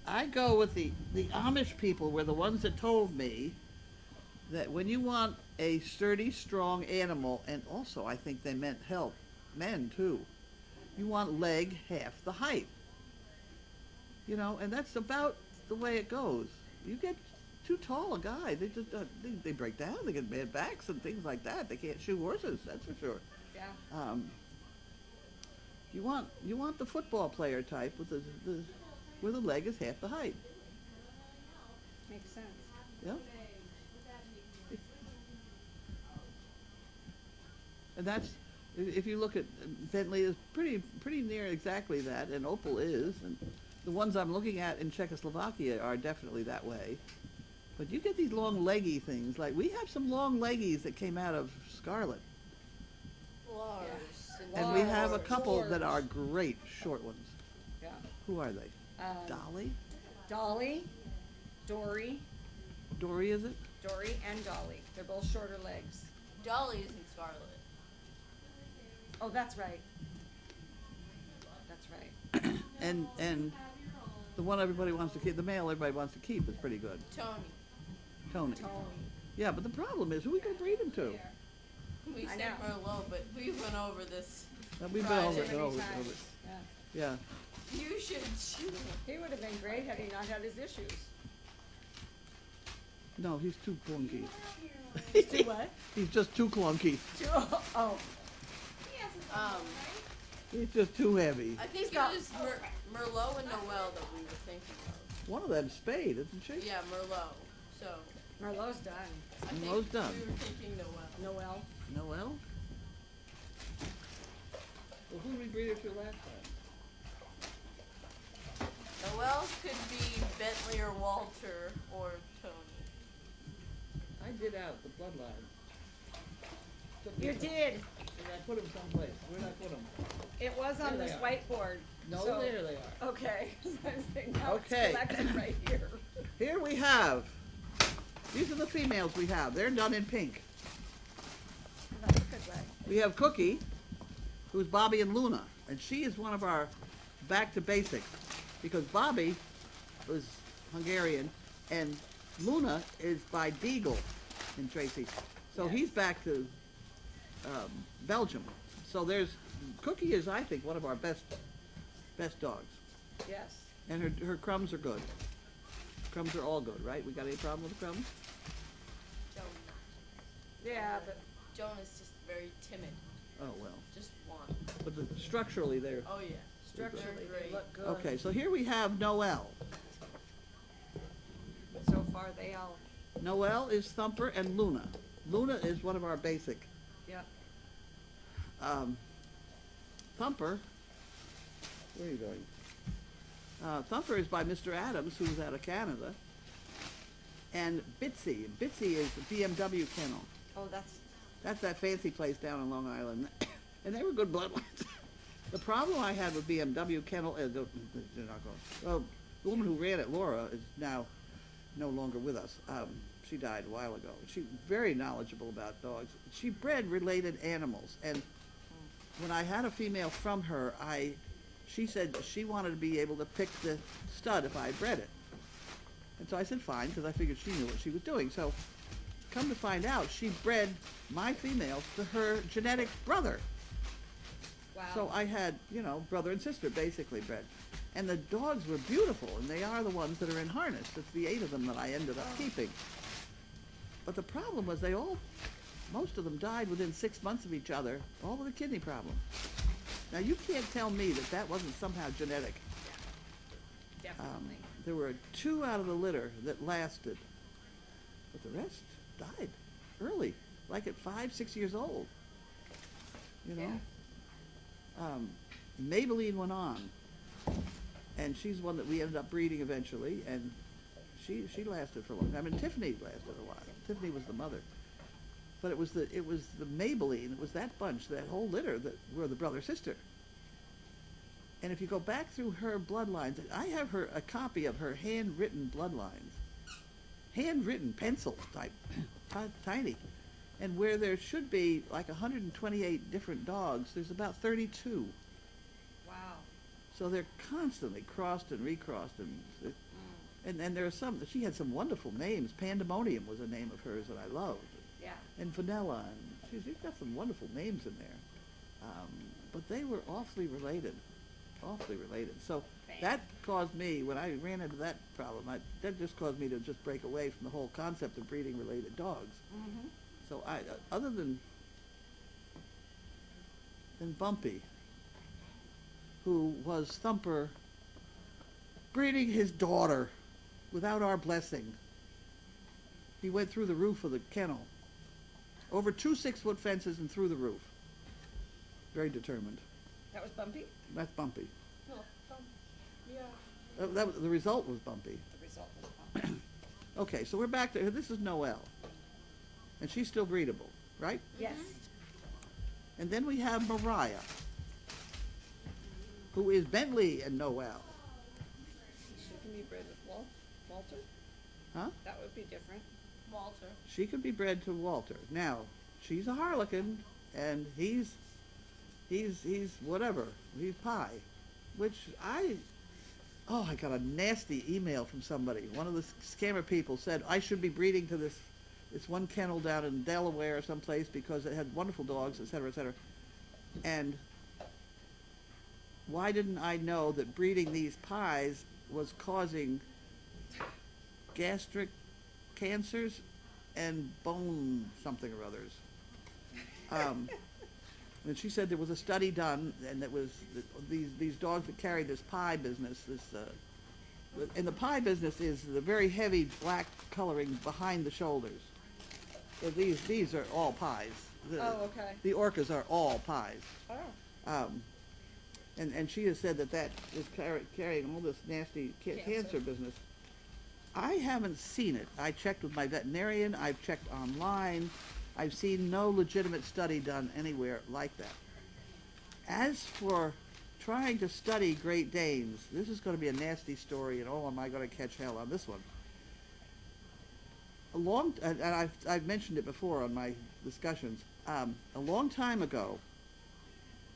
I go with the Amish people were the ones that told me that when you want a sturdy, strong animal, and also I think they meant help men too, you want leg half the height. You know, and that's about the way it goes. You get too tall a guy, they just they break down. They get bad backs and things like that. They can't shoe horses. That's for sure. Yeah. You want the football player type with the where the leg is half the height. Makes sense. Yeah. And that's if you look at Bentley is pretty near exactly that, and Opal is, and the ones I'm looking at in Czechoslovakia are definitely that way. But you get these long leggy things, like we have some long leggies that came out of Scarlet. Lars. And we have a Lars. couple that are great short ones. Yeah. Who are they? Dolly? Dolly, Dory, Dory, is it? Dory and Dolly. They're both shorter legs. Dolly isn't Scarlet. Oh, that's right. That's right. And the one everybody wants to keep, the male everybody wants to keep is pretty good. Tony. Tony. Tony. Yeah, but the problem is, who are we going to breed him to? We I said know. Merlot, but we went over this. We've been Right. over it, Many over it, times. over it. Yeah. Yeah. You should. He would have been great had he not had his issues. No, he's too clunky. Do what? He's just too clunky. Oh, He's just too heavy. I think it was Merlot and Noel that we were thinking of. One of them's Spade, isn't she? Yeah, Merlot. So Merlot's done. I think Merlot's done. we were thinking Noel. Noel. Noel? Well, who did we breed her to last time? Noel could be Bentley or Walter or Tony. I I did out the bloodline. You did. And I put them someplace. Where did I put them? It was on There this they are. whiteboard. No, so- there they are. Okay. I was saying, now Okay. it's collected right here. Here we have, these are the females we have. They're done in pink. That's a good way. We have Cookie, who's Bobby and Luna, and she is one of our back to basics, because Bobby was Hungarian, and Luna is by Deagle in Tracy. So Yes. he's back to Belgium. So Cookie is, I think, one of our best dogs. Yes. And her crumbs are good. Crumbs are all good, right? We got any problem with the crumbs? Joan. Yeah, but Joan is just very timid. Oh, well. Just one. But structurally, they're... Oh, yeah. structurally They're they great. look good. Okay, so here we have Noelle. So far they all, Noelle is Thumper and Luna. Luna is one of our basic. yep. Thumper, where are you going? Thumper is by Mr. Adams, who's out of Canada. And Bitsy is the BMW kennel. Oh, That's that fancy place down in Long Island. And they were good bloodlines. The problem I had with BMW kennel, they're not going. Well, the woman who ran it, Laura, is now no longer with us. She died a while ago. She's very knowledgeable about dogs. She bred related animals, and when I had a female from her, she said she wanted to be able to pick the stud if I bred it. And so I said fine, because I figured she knew what she was doing. So come to find out, she bred my females to her genetic brother. wow. So I had, brother and sister basically bred. And the dogs were beautiful, and they are the ones that are in harness. It's the 8 of them that I ended up keeping. But the problem was most of them died within 6 months of each other, all with a kidney problem. Now you can't tell me that wasn't somehow genetic. Definitely. There were 2 out of the litter that lasted, but the rest died early, like at 5, 6 years old. Maybelline went on, and she's one that we ended up breeding eventually, and she lasted for a long time. And Tiffany lasted a while. Tiffany was the mother, but it was the Maybelline. It was that bunch, that whole litter, that were the brother sister. And if you go back through her bloodlines, I have a copy of her handwritten bloodlines, handwritten pencil type, tiny. And where there should be like 128 different dogs, there's about 32. Wow. So they're constantly crossed and recrossed, and there are some. She had some wonderful names. Pandemonium was a name of hers that I loved, Yeah. and Vanilla, and she's got some wonderful names in there. But they were awfully related. So that caused me, when I ran into that problem, that just caused me to just break away from the whole concept of breeding related dogs. Mm-hmm. So other than Bumpy, who was Thumper breeding his daughter without our blessing. He went through the roof of the kennel, over 2 6-foot fences and through the roof. Very determined. That was Bumpy? That's Bumpy. No, yeah. The result was Bumpy. The result was Bumpy. Okay, so we're back to, this is Noelle. And she's still breedable, right? Yes. And then we have Mariah, who is Bentley and Noelle. She can be bred with Walter? Huh? That would be different. Walter. She could be bred to Walter. Now, she's a Harlequin, and he's whatever. He's Pie, which I got a nasty email from somebody. One of the scammer people said I should be breeding to this one kennel down in Delaware or someplace because it had wonderful dogs, et cetera, et cetera. And why didn't I know that breeding these pies was causing gastric cancers and bone something or others? And she said there was a study done, and it was these dogs that carried this pie business. And the pie business is the very heavy black coloring behind the shoulders. So these are all pies. Oh, okay. The orcas are all pies. Oh. And she has said that is carrying all this nasty cancer Cancer. business. I haven't seen it. I checked with my veterinarian, I've checked online, I've seen no legitimate study done anywhere like that. As for trying to study Great Danes, this is going to be a nasty story, and oh, am I going to catch hell on this one. And I've mentioned it before on my discussions, a long time ago,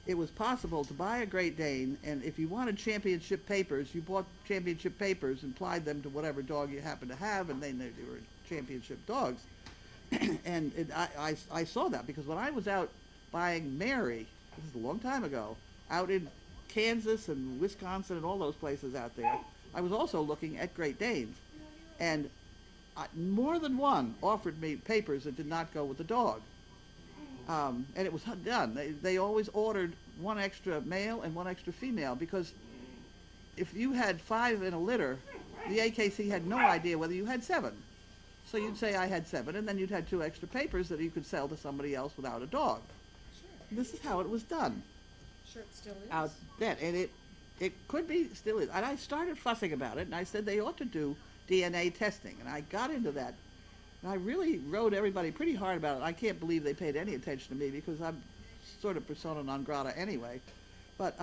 it was possible to buy a Great Dane, and if you wanted championship papers, you bought championship papers and applied them to whatever dog you happened to have, and they were championship dogs. And I saw that because when I was out buying Mary, this is a long time ago, out in Kansas and Wisconsin and all those places out there, I was also looking at Great Danes. And more than one offered me papers that did not go with the dog. And it was done. They always ordered one extra male and one extra female, because if you had 5 in a litter, the AKC had no idea whether you had 7. So you'd say I had 7, and then you'd have 2 extra papers that you could sell to somebody else without a dog. Sure. This is how it was done. Sure, it still is. Out then, and it could be, still is. And I started fussing about it, and I said they ought to do DNA testing, and I got into that. And I really wrote everybody pretty hard about it. I can't believe they paid any attention to me because I'm sort of persona non grata anyway. But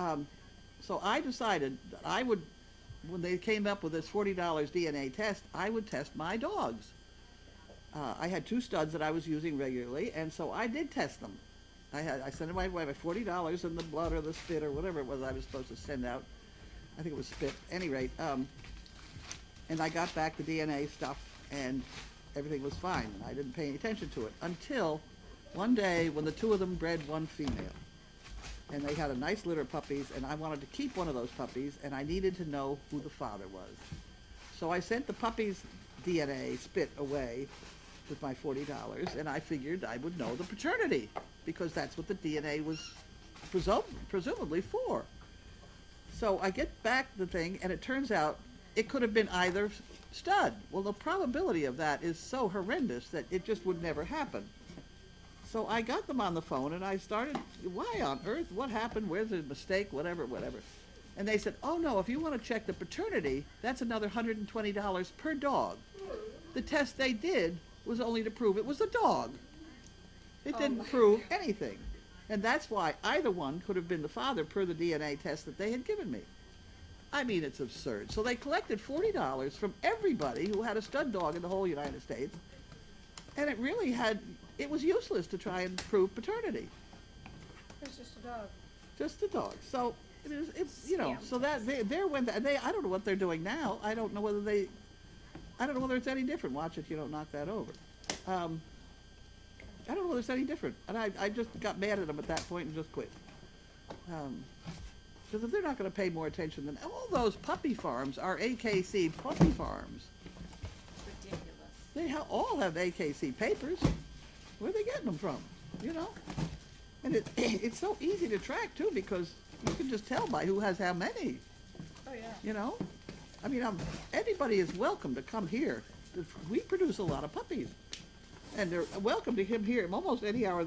so I decided that I would, when they came up with this $40 DNA test, I would test my dogs. I had 2 studs that I was using regularly, and so I did test them. I sent them my way by $40 in the blood or the spit or whatever it was I was supposed to send out. I think it was spit. At any rate, and I got back the DNA stuff, and everything was fine. I didn't pay any attention to it until one day when the 2 of them bred 1 female. And they had a nice litter of puppies, and I wanted to keep one of those puppies, and I needed to know who the father was. So I sent the puppy's DNA spit away with my $40, and I figured I would know the paternity, because that's what the DNA was presumably for. So I get back the thing, and it turns out it could have been either stud. Well, the probability of that is so horrendous that it just would never happen. So I got them on the phone, and I started, why on earth, what happened, where's the mistake, whatever. And they said, oh no, if you want to check the paternity, that's another $120 per dog. The test they did was only to prove it was a dog. It didn't prove anything. And that's why either one could have been the father per the DNA test that they had given me. I mean, it's absurd. So they collected $40 from everybody who had a stud dog in the whole United States, and it was useless to try and prove paternity. It's just a dog. Just a dog. So it's you know, Yeah. so that there went that. I don't know what they're doing now. I don't know whether it's any different. Watch it, you don't knock that over. I don't know whether it's any different. And I just got mad at them at that point and just quit. Because if they're not going to pay more attention, then all those puppy farms are AKC puppy farms. Ridiculous. They all have AKC papers. Where are they getting them from? You know? And it's so easy to track, too, because you can just tell by who has how many. Oh, yeah. You know? I mean, anybody is welcome to come here. We produce a lot of puppies. And they're welcome to come here almost any hour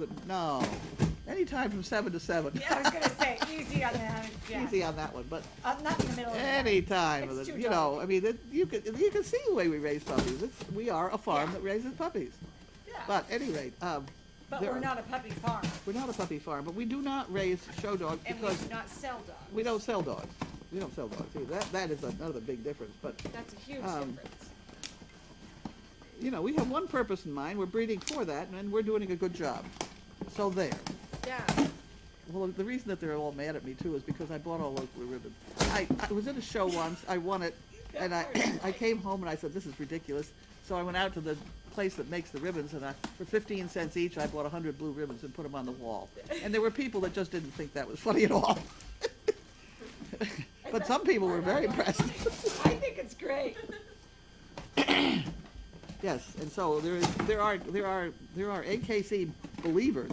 anytime from 7 to 7. Yeah, I was gonna say, easy on that, yeah. Easy on that one, but Not in the middle of the night. any time of It's it, too you know, I mean, you can see the way we raise puppies. We are a farm that raises puppies. Yeah. But at any rate, But we're not a puppy farm, we're not a puppy farm, but we do not raise show dogs and we because do not sell dogs. we don't sell dogs. We don't sell dogs either. That is another big difference. But That's a huge Um, difference. you know, we have one purpose in mind. We're breeding for that, and we're doing a good job. So there. Yeah. Well, the reason that they're all mad at me too is because I bought all those blue ribbons. I was in a show once. I won it, and I came home and I said, this is ridiculous. So I went out to the place that makes the ribbons, and for 15 cents each, I bought 100 blue ribbons and put them on the wall. And there were people that just didn't think that was funny at all. But some people were very impressed. I think it's great. Yes, and so there are AKC believers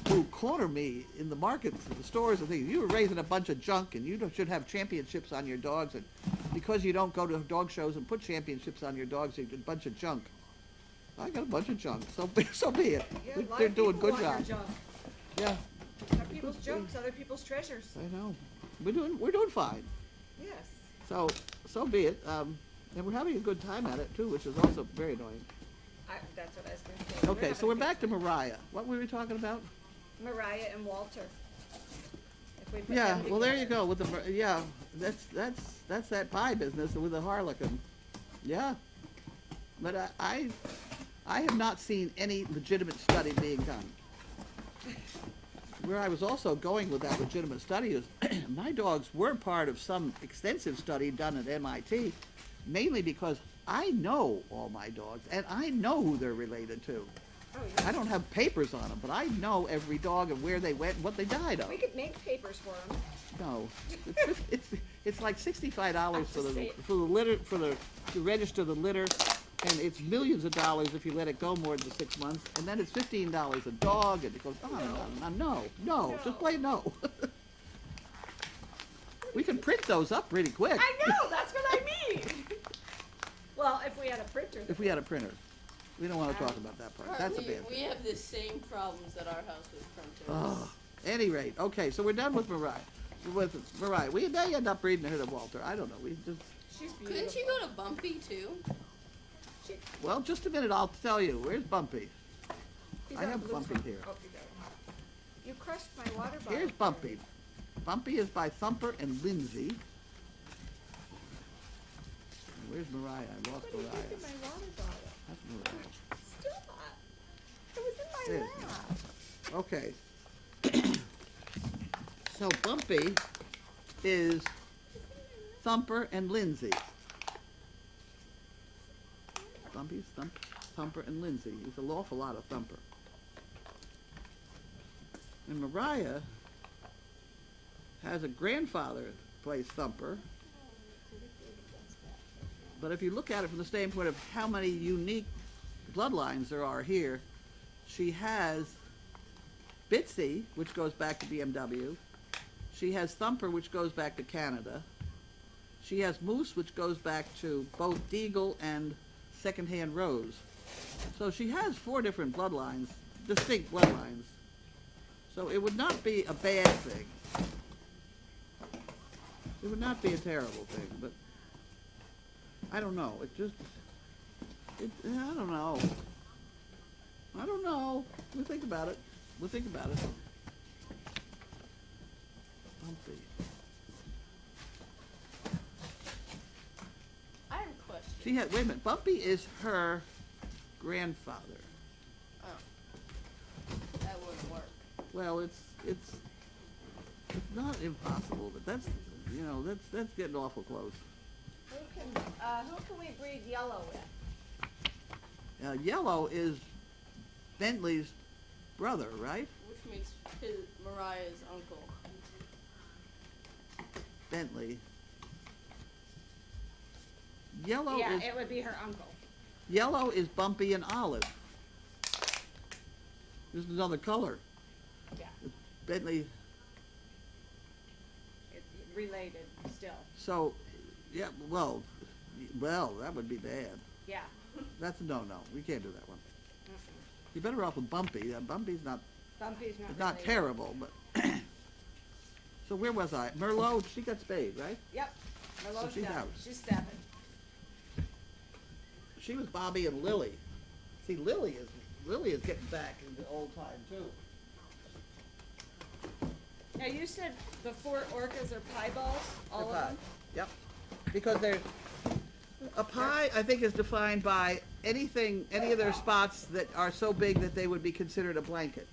who corner me in the markets, in the stores, and things. You were raising a bunch of junk, and you should have championships on your dogs, and because you don't go to dog shows and put championships on your dogs, you get a bunch of junk. I got a bunch of junk, so be it. Yeah, a lot They're of doing people good want your job. junk. Yeah, Some people's junks, other people's treasures. I know. We're doing fine. Yes. So be it. And we're having a good time at it too, which is also very annoying. That's what I was gonna say. Okay, so we're back to Mariah. What were we talking about? Mariah and Walter. If we put Yeah, them well, there you together. go with the, yeah, that's that pie business with the harlequin. Yeah. But I have not seen any legitimate study being done. Where I was also going with that legitimate study is my dogs were part of some extensive study done at MIT, mainly because I know all my dogs and I know who they're related to. Oh, yeah. I don't have papers on them, but I know every dog and where they went and what they died of. We could make papers for them. No, it's like $65 for the Say- litter to register the litter, and it's millions of dollars if you let it go more than 6 months, and then it's $15 a dog, and it goes on and on and on. No, just plain no. We can print those up pretty quick I know, that's what I mean. Well, if we had a printer. if we had a printer. We don't want to talk about that part. That's a bad We thing. have the same problems at our house with printers. Oh, any rate, okay, so we're done with Mariah. We may end up breeding her to Walter. I don't know. We just. She's beautiful. Couldn't you go to Bumpy too? Well, just a minute, I'll tell you. Where's Bumpy? He's I on have blue Bumpy phone. here. Oh, you got him. You crushed my water bottle. Here's Bumpy. Bumpy is by Thumper and Lindsay. Where's Mariah? I lost What did you do Mariah. to my water bottle? That's Mariah. Stop. It was in There. my lap. Okay. So Bumpy is Thumper and Lindsay. Bumpy's Thumper and Lindsay. He's an awful lot of Thumper. And Mariah has a grandfather who plays Thumper. But if you look at it from the standpoint of how many unique bloodlines there are here, she has Bitsy, which goes back to BMW. She has Thumper, which goes back to Canada. She has Moose, which goes back to both Deagle and Secondhand Rose. So she has 4 different bloodlines, distinct bloodlines. So it would not be a bad thing. It would not be a terrible thing, but I don't know. I don't know. I don't know. We'll think about it. Bumpy. I have a question. She had, wait a minute, Bumpy is her grandfather. Oh. That wouldn't work. Well, it's not impossible, but that's getting awful close. Who can we breed Yellow with? Yellow is Bentley's brother, right? Which makes Mariah's uncle. Bentley. Yellow Yeah, is it would be her uncle. Yellow is Bumpy and Olive. This is another color. Yeah, Bentley. it's related still. So, yeah, well, that would be bad. Yeah. That's a no-no. We can't do that one. You're better off with Bumpy. Bumpy's not Bumpy's not not related. terrible, but. So where was I? Merlot. She got spayed, right? Yep. Merlot's she's done. out. She's 7. She was Bobby and Lily. See, Lily is getting back into old time too. Now you said the 4 orcas are pieballs, all They're of pie. them? Yep. Because a pie, I think, is defined by any of their spots that are so big that they would be considered a blanket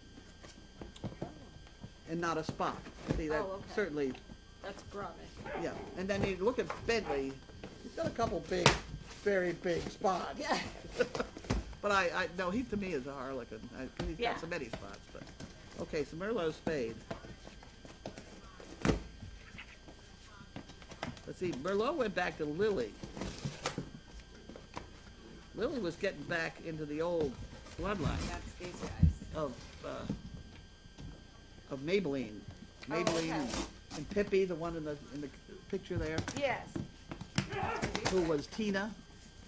and not a spot. See, that Oh, okay. certainly, That's grommet. yeah. And then you look at Bentley, he's got a couple big, very big spots. Yeah. But no, he to me is a harlequin. He's Yeah. got so many spots, but. Okay, so Merlot's spayed. Let's see, Merlot went back to Lily. Lily was getting back into the old bloodline That's these guys. of Maybelline. Maybelline okay. and Pippi, the one in the picture there, Yes. who was Tina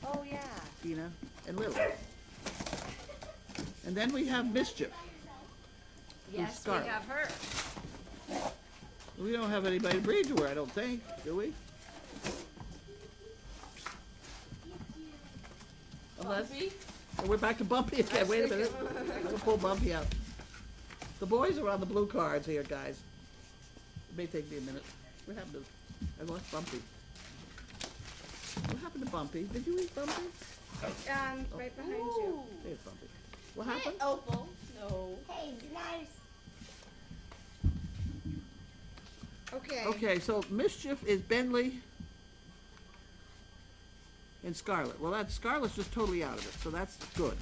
Oh, yeah. and Lily. And then we have Mischief. Yes, we Scarlet. have her. We don't have anybody to breed to her, I don't think, do we? Unless, Bumpy? oh, we're back to Bumpy again. Wait a minute. I'm gonna pull Bumpy out. The boys are on the blue cards here, guys. It may take me a minute. What happened to? I lost Bumpy. What happened to Bumpy? Did you eat Bumpy? Right behind you. Ooh. There's Bumpy. What Hey, happened? Opal. No. Hey, nice. Okay. Okay, so Mischief is Bentley and Scarlet. Well, that Scarlet's just totally out of it, so that's good.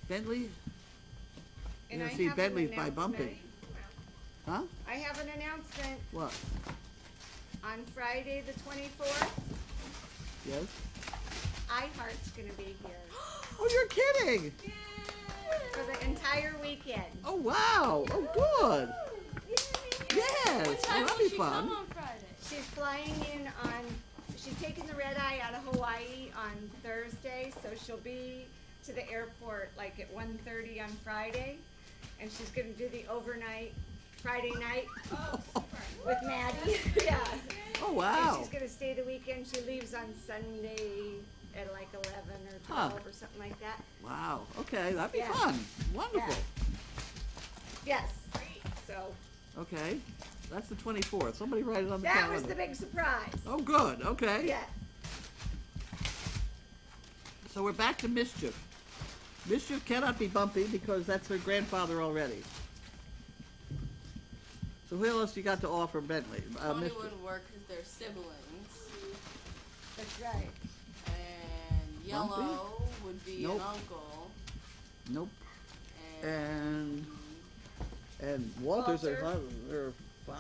Bentley, And you I see have an Bentley's by announcement. Bumpy. Huh? I have an announcement. What? On Friday the 24th, Yes? iHeart's gonna be here Oh, you're kidding! for the entire weekend. Oh, wow! Oh, good! Yes! What Well, time that'll will be she fun. come on Friday? She's flying in on, she's taking the red eye out of Hawaii on Thursday, so she'll be to the airport like at 1:30 on Friday. And she's gonna do the overnight, Friday night with Maddie. Yeah. Oh, And wow! she's gonna stay the weekend. She leaves on Sunday at like 11 or 12 or something like that. Wow, okay, that'd be Yeah. fun. Wonderful. Yes. So Okay, that's the 24th. Somebody write it on the that calendar. was the big surprise. Oh, good, okay. Yes. So we're back to Mischief. Mischief cannot be Bumpy because that's her grandfather already. So who else you got to offer Bentley? Tony Mischief. wouldn't work because they're siblings. That's right. And Yellow would be Nope. an uncle. Nope. And And Walter's Walter.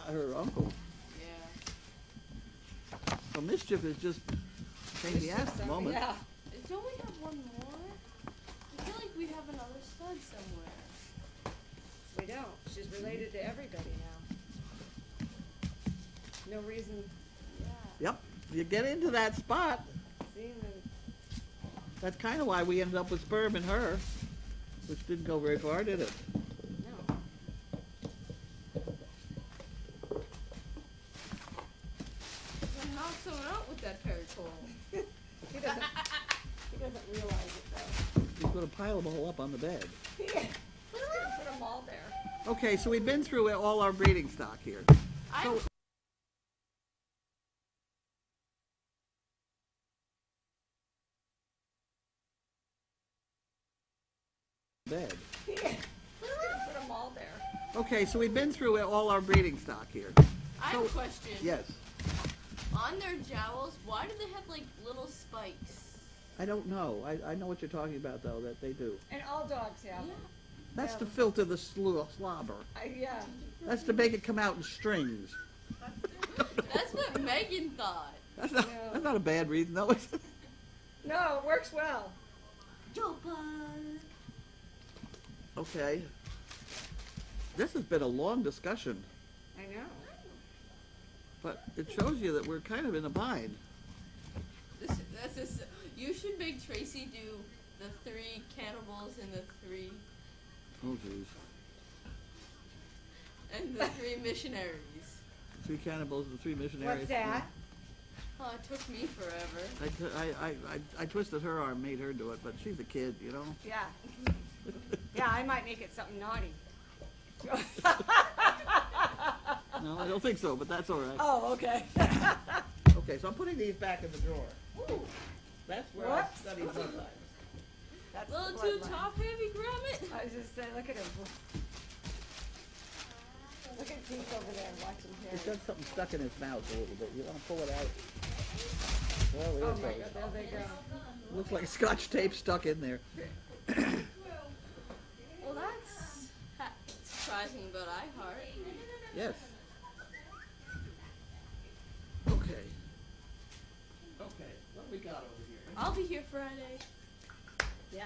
her uncle. yeah. So Mischief is just pain in the ass at the moment. Yeah. Don't we have one more? I feel like we have another stud somewhere. We don't. She's related to everybody now. No reason. Yeah. Yep. You get into that spot. See, and That's kind of why we ended up with Sperm and her, which didn't go very far, did it? no. Then knock someone out with that Perry Cole. He doesn't. He doesn't realize it though. He's going to pile them all up on the bed. He's gonna put them all there. Okay, so we've been through all our breeding stock here. So, bed. He's gonna put them all there. Okay, so we've been through all our breeding stock here. I have a question. Yes. On their jowls, why do they have like little spikes? I don't know. I know what you're talking about, though, that they do. And all dogs have Yeah. them. That's Yeah. to filter the slobber. Yeah. That's to make it come out in strings. That's what Megan thought. That's not, No. that's not a bad reason, though. Is it? No, it works well. Okay. This has been a long discussion, I know. but it shows you that we're kind of in a bind. You should make Tracy do the 3 cannibals and the 3 Oh, jeez. and the 3 missionaries. 3 cannibals and 3 missionaries. What's that? Oh, it took me forever. I twisted her arm, made her do it, but she's a kid, you know? Yeah. Yeah, I might make it something naughty. No, I don't think so, but that's all right. Oh, okay. Okay, so I'm putting these back in the drawer. Ooh, That's where I Whoops. study bloodlines. that's A little the too bloodline. top heavy, Gromit. I was just saying, look at him. Look at Pete over there watching He's Terry. got something stuck in his mouth a little bit. You want to pull it out? Well, there Oh it my goes. God, there they go. Looks like Scotch tape stuck in there. Well, that's surprising about iHeart. Yes. Okay. Okay, what do we got over here? I'll be here Friday. Yeah.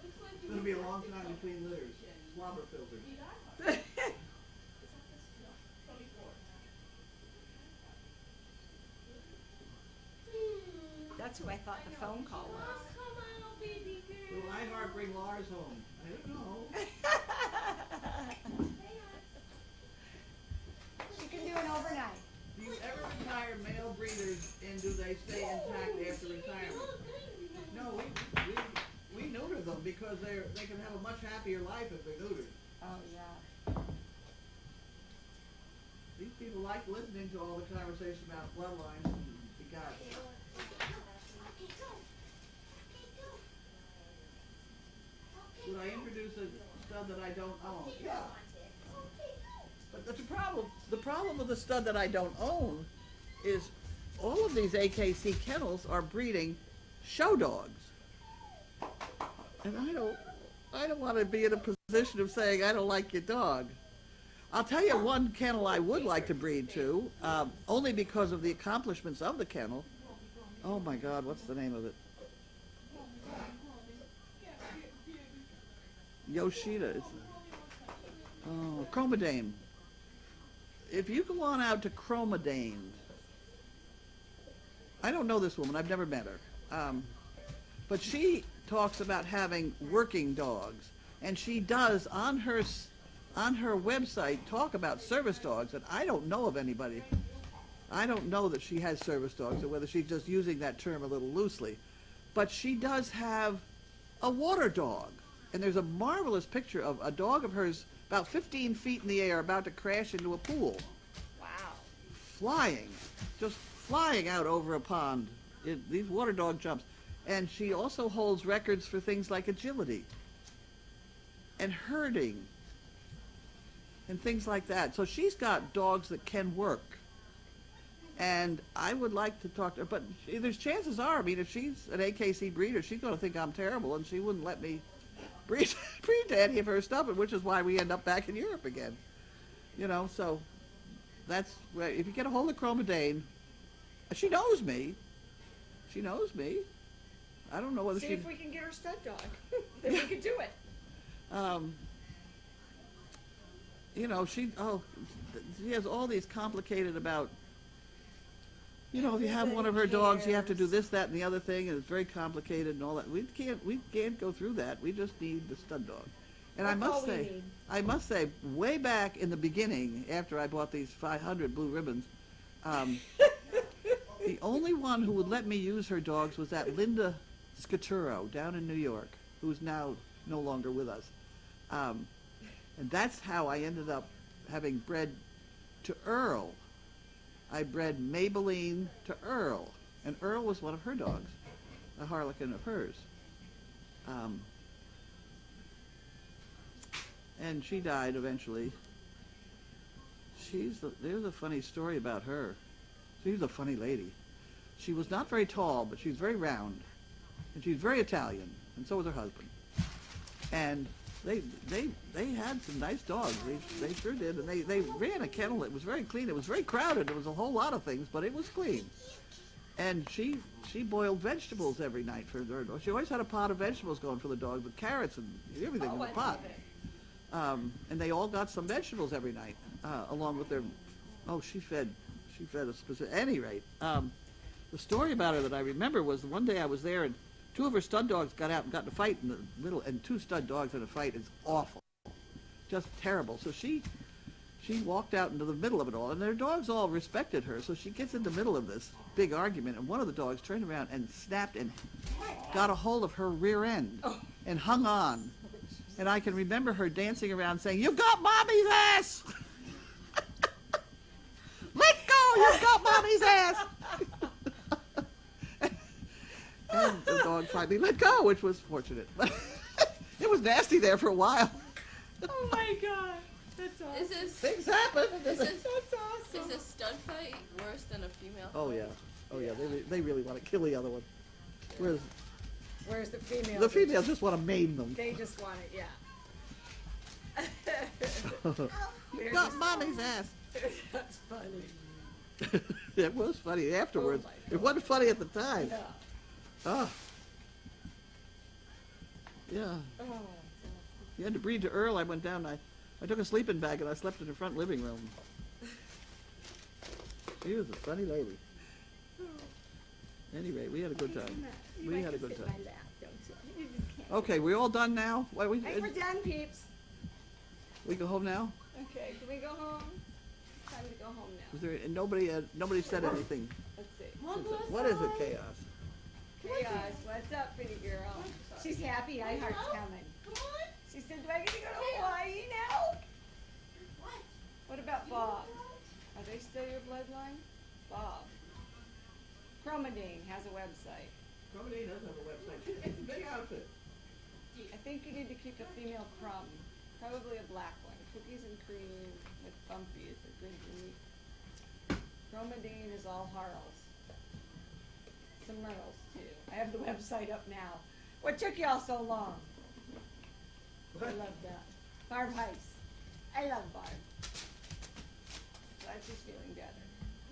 It's going to be a long time between litters. Slobber filters. That's who I thought the phone call was. Will iHeart bring Lars home? I don't know. She can do an overnight. Do you ever retire male breeders and do they stay intact after retirement? No, we neuter them because they can have a much happier life if they're neutered. Oh, yeah. These people like listening to all the conversation about bloodlines and begots. Would I introduce a stud that I don't own? Yeah. But the problem with the stud that I don't own is all of these AKC kennels are breeding show dogs. And I don't want to be in a position of saying I don't like your dog. I'll tell you one kennel I would like to breed to, only because of the accomplishments of the kennel. Oh my God, what's the name of it? Yoshida. Oh, Chromodane. If you go on out to Chromodane, I don't know this woman, I've never met her, but she talks about having working dogs, and she does on her website talk about service dogs, and I don't know of anybody. I don't know that she has service dogs, or whether she's just using that term a little loosely, but she does have a water dog. And there's a marvelous picture of a dog of hers about 15 feet in the air about to crash into a pool. Wow. Flying, just flying out over a pond. These water dog jumps. And she also holds records for things like agility and herding and things like that. So she's got dogs that can work. And I would like to talk to her, but there's chances are, I mean, if she's an AKC breeder, she's going to think I'm terrible, and she wouldn't let me breed to any of her stuff, which is why we end up back in Europe again. You know, so that's where, if you get a hold of Chromodane, she knows me. She knows me. I don't know whether See she... if we can get her stud dog. Then we could do it. You know, she has all these complicated about, you know, if you have one of her dogs, you have to do this, that, and the other thing, and it's very complicated and all that. We can't go through that. We just need the stud dog. And I must say, way back in the beginning, after I bought these 500 blue ribbons, the only one who would let me use her dogs was that Linda Scaturo down in New York, who's now no longer with us. And that's how I ended up having bred to Earl. I bred Maybelline to Earl, and Earl was one of her dogs, a harlequin of hers. And she died eventually. There's a funny story about her. She's a funny lady. She was not very tall, but she was very round, and she was very Italian, and so was her husband. And they had some nice dogs. They sure did, and they ran a kennel that was very clean. It was very crowded. There was a whole lot of things, but it was clean. And she boiled vegetables every night for her dog. She always had a pot of vegetables going for the dog, with carrots and everything in the pot. And they all got some vegetables every night, along with their. Oh, she fed a specific. At any rate, the story about her that I remember was one day I was there, and two of her stud dogs got out and got in a fight in the middle, and two stud dogs in a fight is awful, just terrible. So she walked out into the middle of it all, and their dogs all respected her. So she gets in the middle of this big argument, and one of the dogs turned around and snapped and got a hold of her rear end and hung on. And I can remember her dancing around saying, "You've got mommy's ass! Let go! You've got mommy's ass!" And the dog finally let go, which was fortunate. But it was nasty there for a while. Oh my God, that's awesome. Things happen. That's awesome. Is a stud fight worse than a female fight? Oh yeah. They really want to kill the other one. Where's the female? The females just want to maim them. They just want it, yeah. Got mommy's ass. That's funny. It was funny afterwards. Oh It wasn't funny at the time. Yeah. Oh. Yeah. Oh. You had to breed to Earl. I went down. I took a sleeping bag and I slept in the front living room. She was a funny lady. Anyway, we had a good time. We had a good time. Okay, we all done now? I think we're done, peeps. We go home now? Okay, can we go home? Time time to go home now. Was there, and nobody said anything. Let's see. What is it, Chaos? Chaos, what's up, pretty girl? She's happy iHeart's coming. She said, do I get to go to Hawaii now? What about Bob? Are they still your bloodline? Bob. Chromadine has a website. Chromadine does have a website. It's a big outfit. I think you need to keep a female crumb. Probably a black one. Cookies and cream with Bumpy is a good meat. Chromadine is all Harls. Some Merles too. I have the website up now. What took y'all so long? I love that. Barb Heiss. I love Barb. Glad she's feeling better.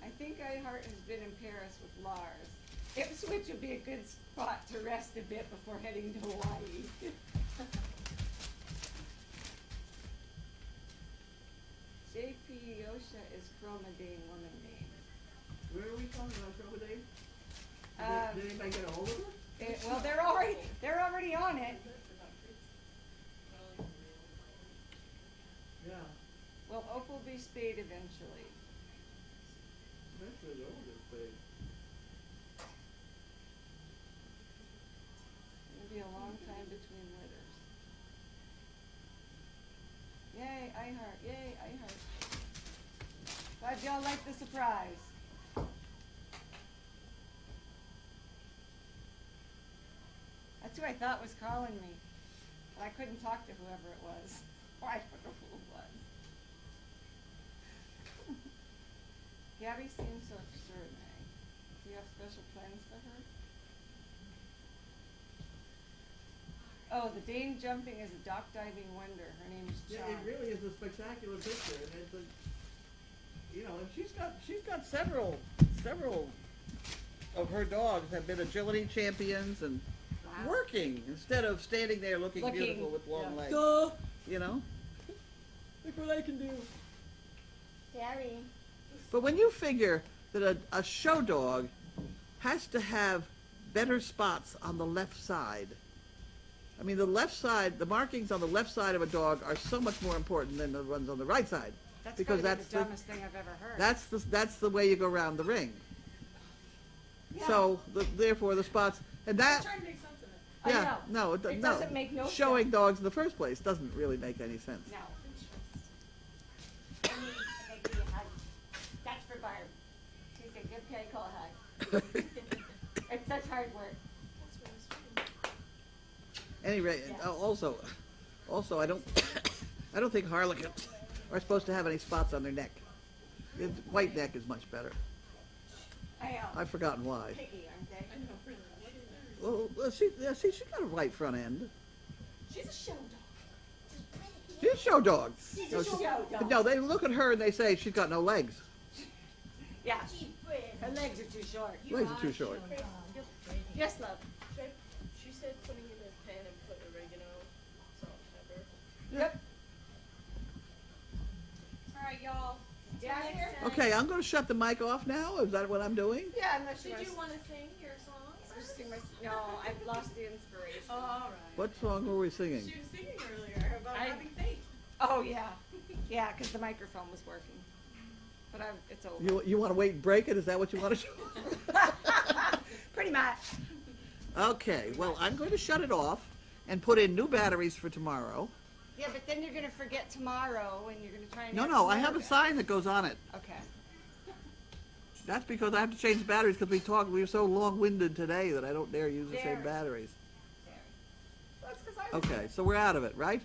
I think iHeart has been in Paris with Lars. Ipswich would be a good spot to rest a bit before heading to Hawaii. JP Yosha is Chromadine woman name. Where are we talking about Chromadine? Did anybody get a hold of her? Well, they're already on it. Yeah. Well, Oak will be spayed eventually. Eventually, they'll get paid. It'll be a long time between litters. Yay, iHeart! Yay, iHeart! Glad y'all like the surprise. That's who I thought was calling me, but I couldn't talk to whoever it was. Or I don't know who it was. Gabby seems so extraordinary. Do you have special plans for her? Oh, the Dane jumping is a dock diving wonder. Her name is Yeah, John. it really is a spectacular picture, and it's a, you know, and she's got several of her dogs have been agility champions and Wow. working instead of standing there looking beautiful with long legs. Duh. You know. Look what I can do. Gabby. But when you figure that a show dog has to have better spots on the left side, I mean, the left side, the markings on the left side of a dog are so much more important than the ones on the right side. That's because probably that's the dumbest thing I've ever heard. That's the way you go around the ring. Yeah. So therefore the spots and that. Trying to make sense of it. I Yeah, know. no, It doesn't make no showing sense. dogs in the first place doesn't really make any sense. No. That's for Barb. She said, give Cole a hug. It's such hard work. Anyway, Yeah. also, I don't think harlequins are supposed to have any spots on their neck. White neck is much better. I know. I've forgotten why. Picky, aren't they? I know, really. Well, she got a white front end. She's a show dog. She's a show dog. She's a show dog. No, they look at her and they say she's got no legs. Yeah. Her legs are too short. Legs are too short. Yes, love. She said putting in a pan and put oregano, salt, and pepper. Yep. All right, y'all. Yeah, here. Okay, I'm going to shut the mic off now. Is that what I'm doing? Yeah, unless Did you want to sing your song? No, I've lost the inspiration. Oh, all right. What song were we singing? She was singing earlier about I- having faith. Oh, yeah. Yeah, because the microphone was working. But it's over. You want to wait and break it? Is that what you want to do? Pretty much. Okay, well, I'm going to shut it off and put in new batteries for tomorrow. Yeah, but then you're going to forget tomorrow and you're going to try and No, I have a sign that goes on it. Okay. That's because I have to change the batteries because we were so long-winded today that I don't dare use the same Very. batteries. There. That's because I was Okay, so we're out of it, right?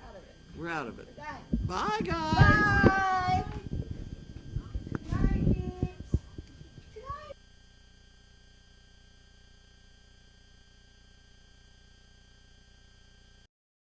out of it. We're out of it. We're done. Bye, guys. Bye.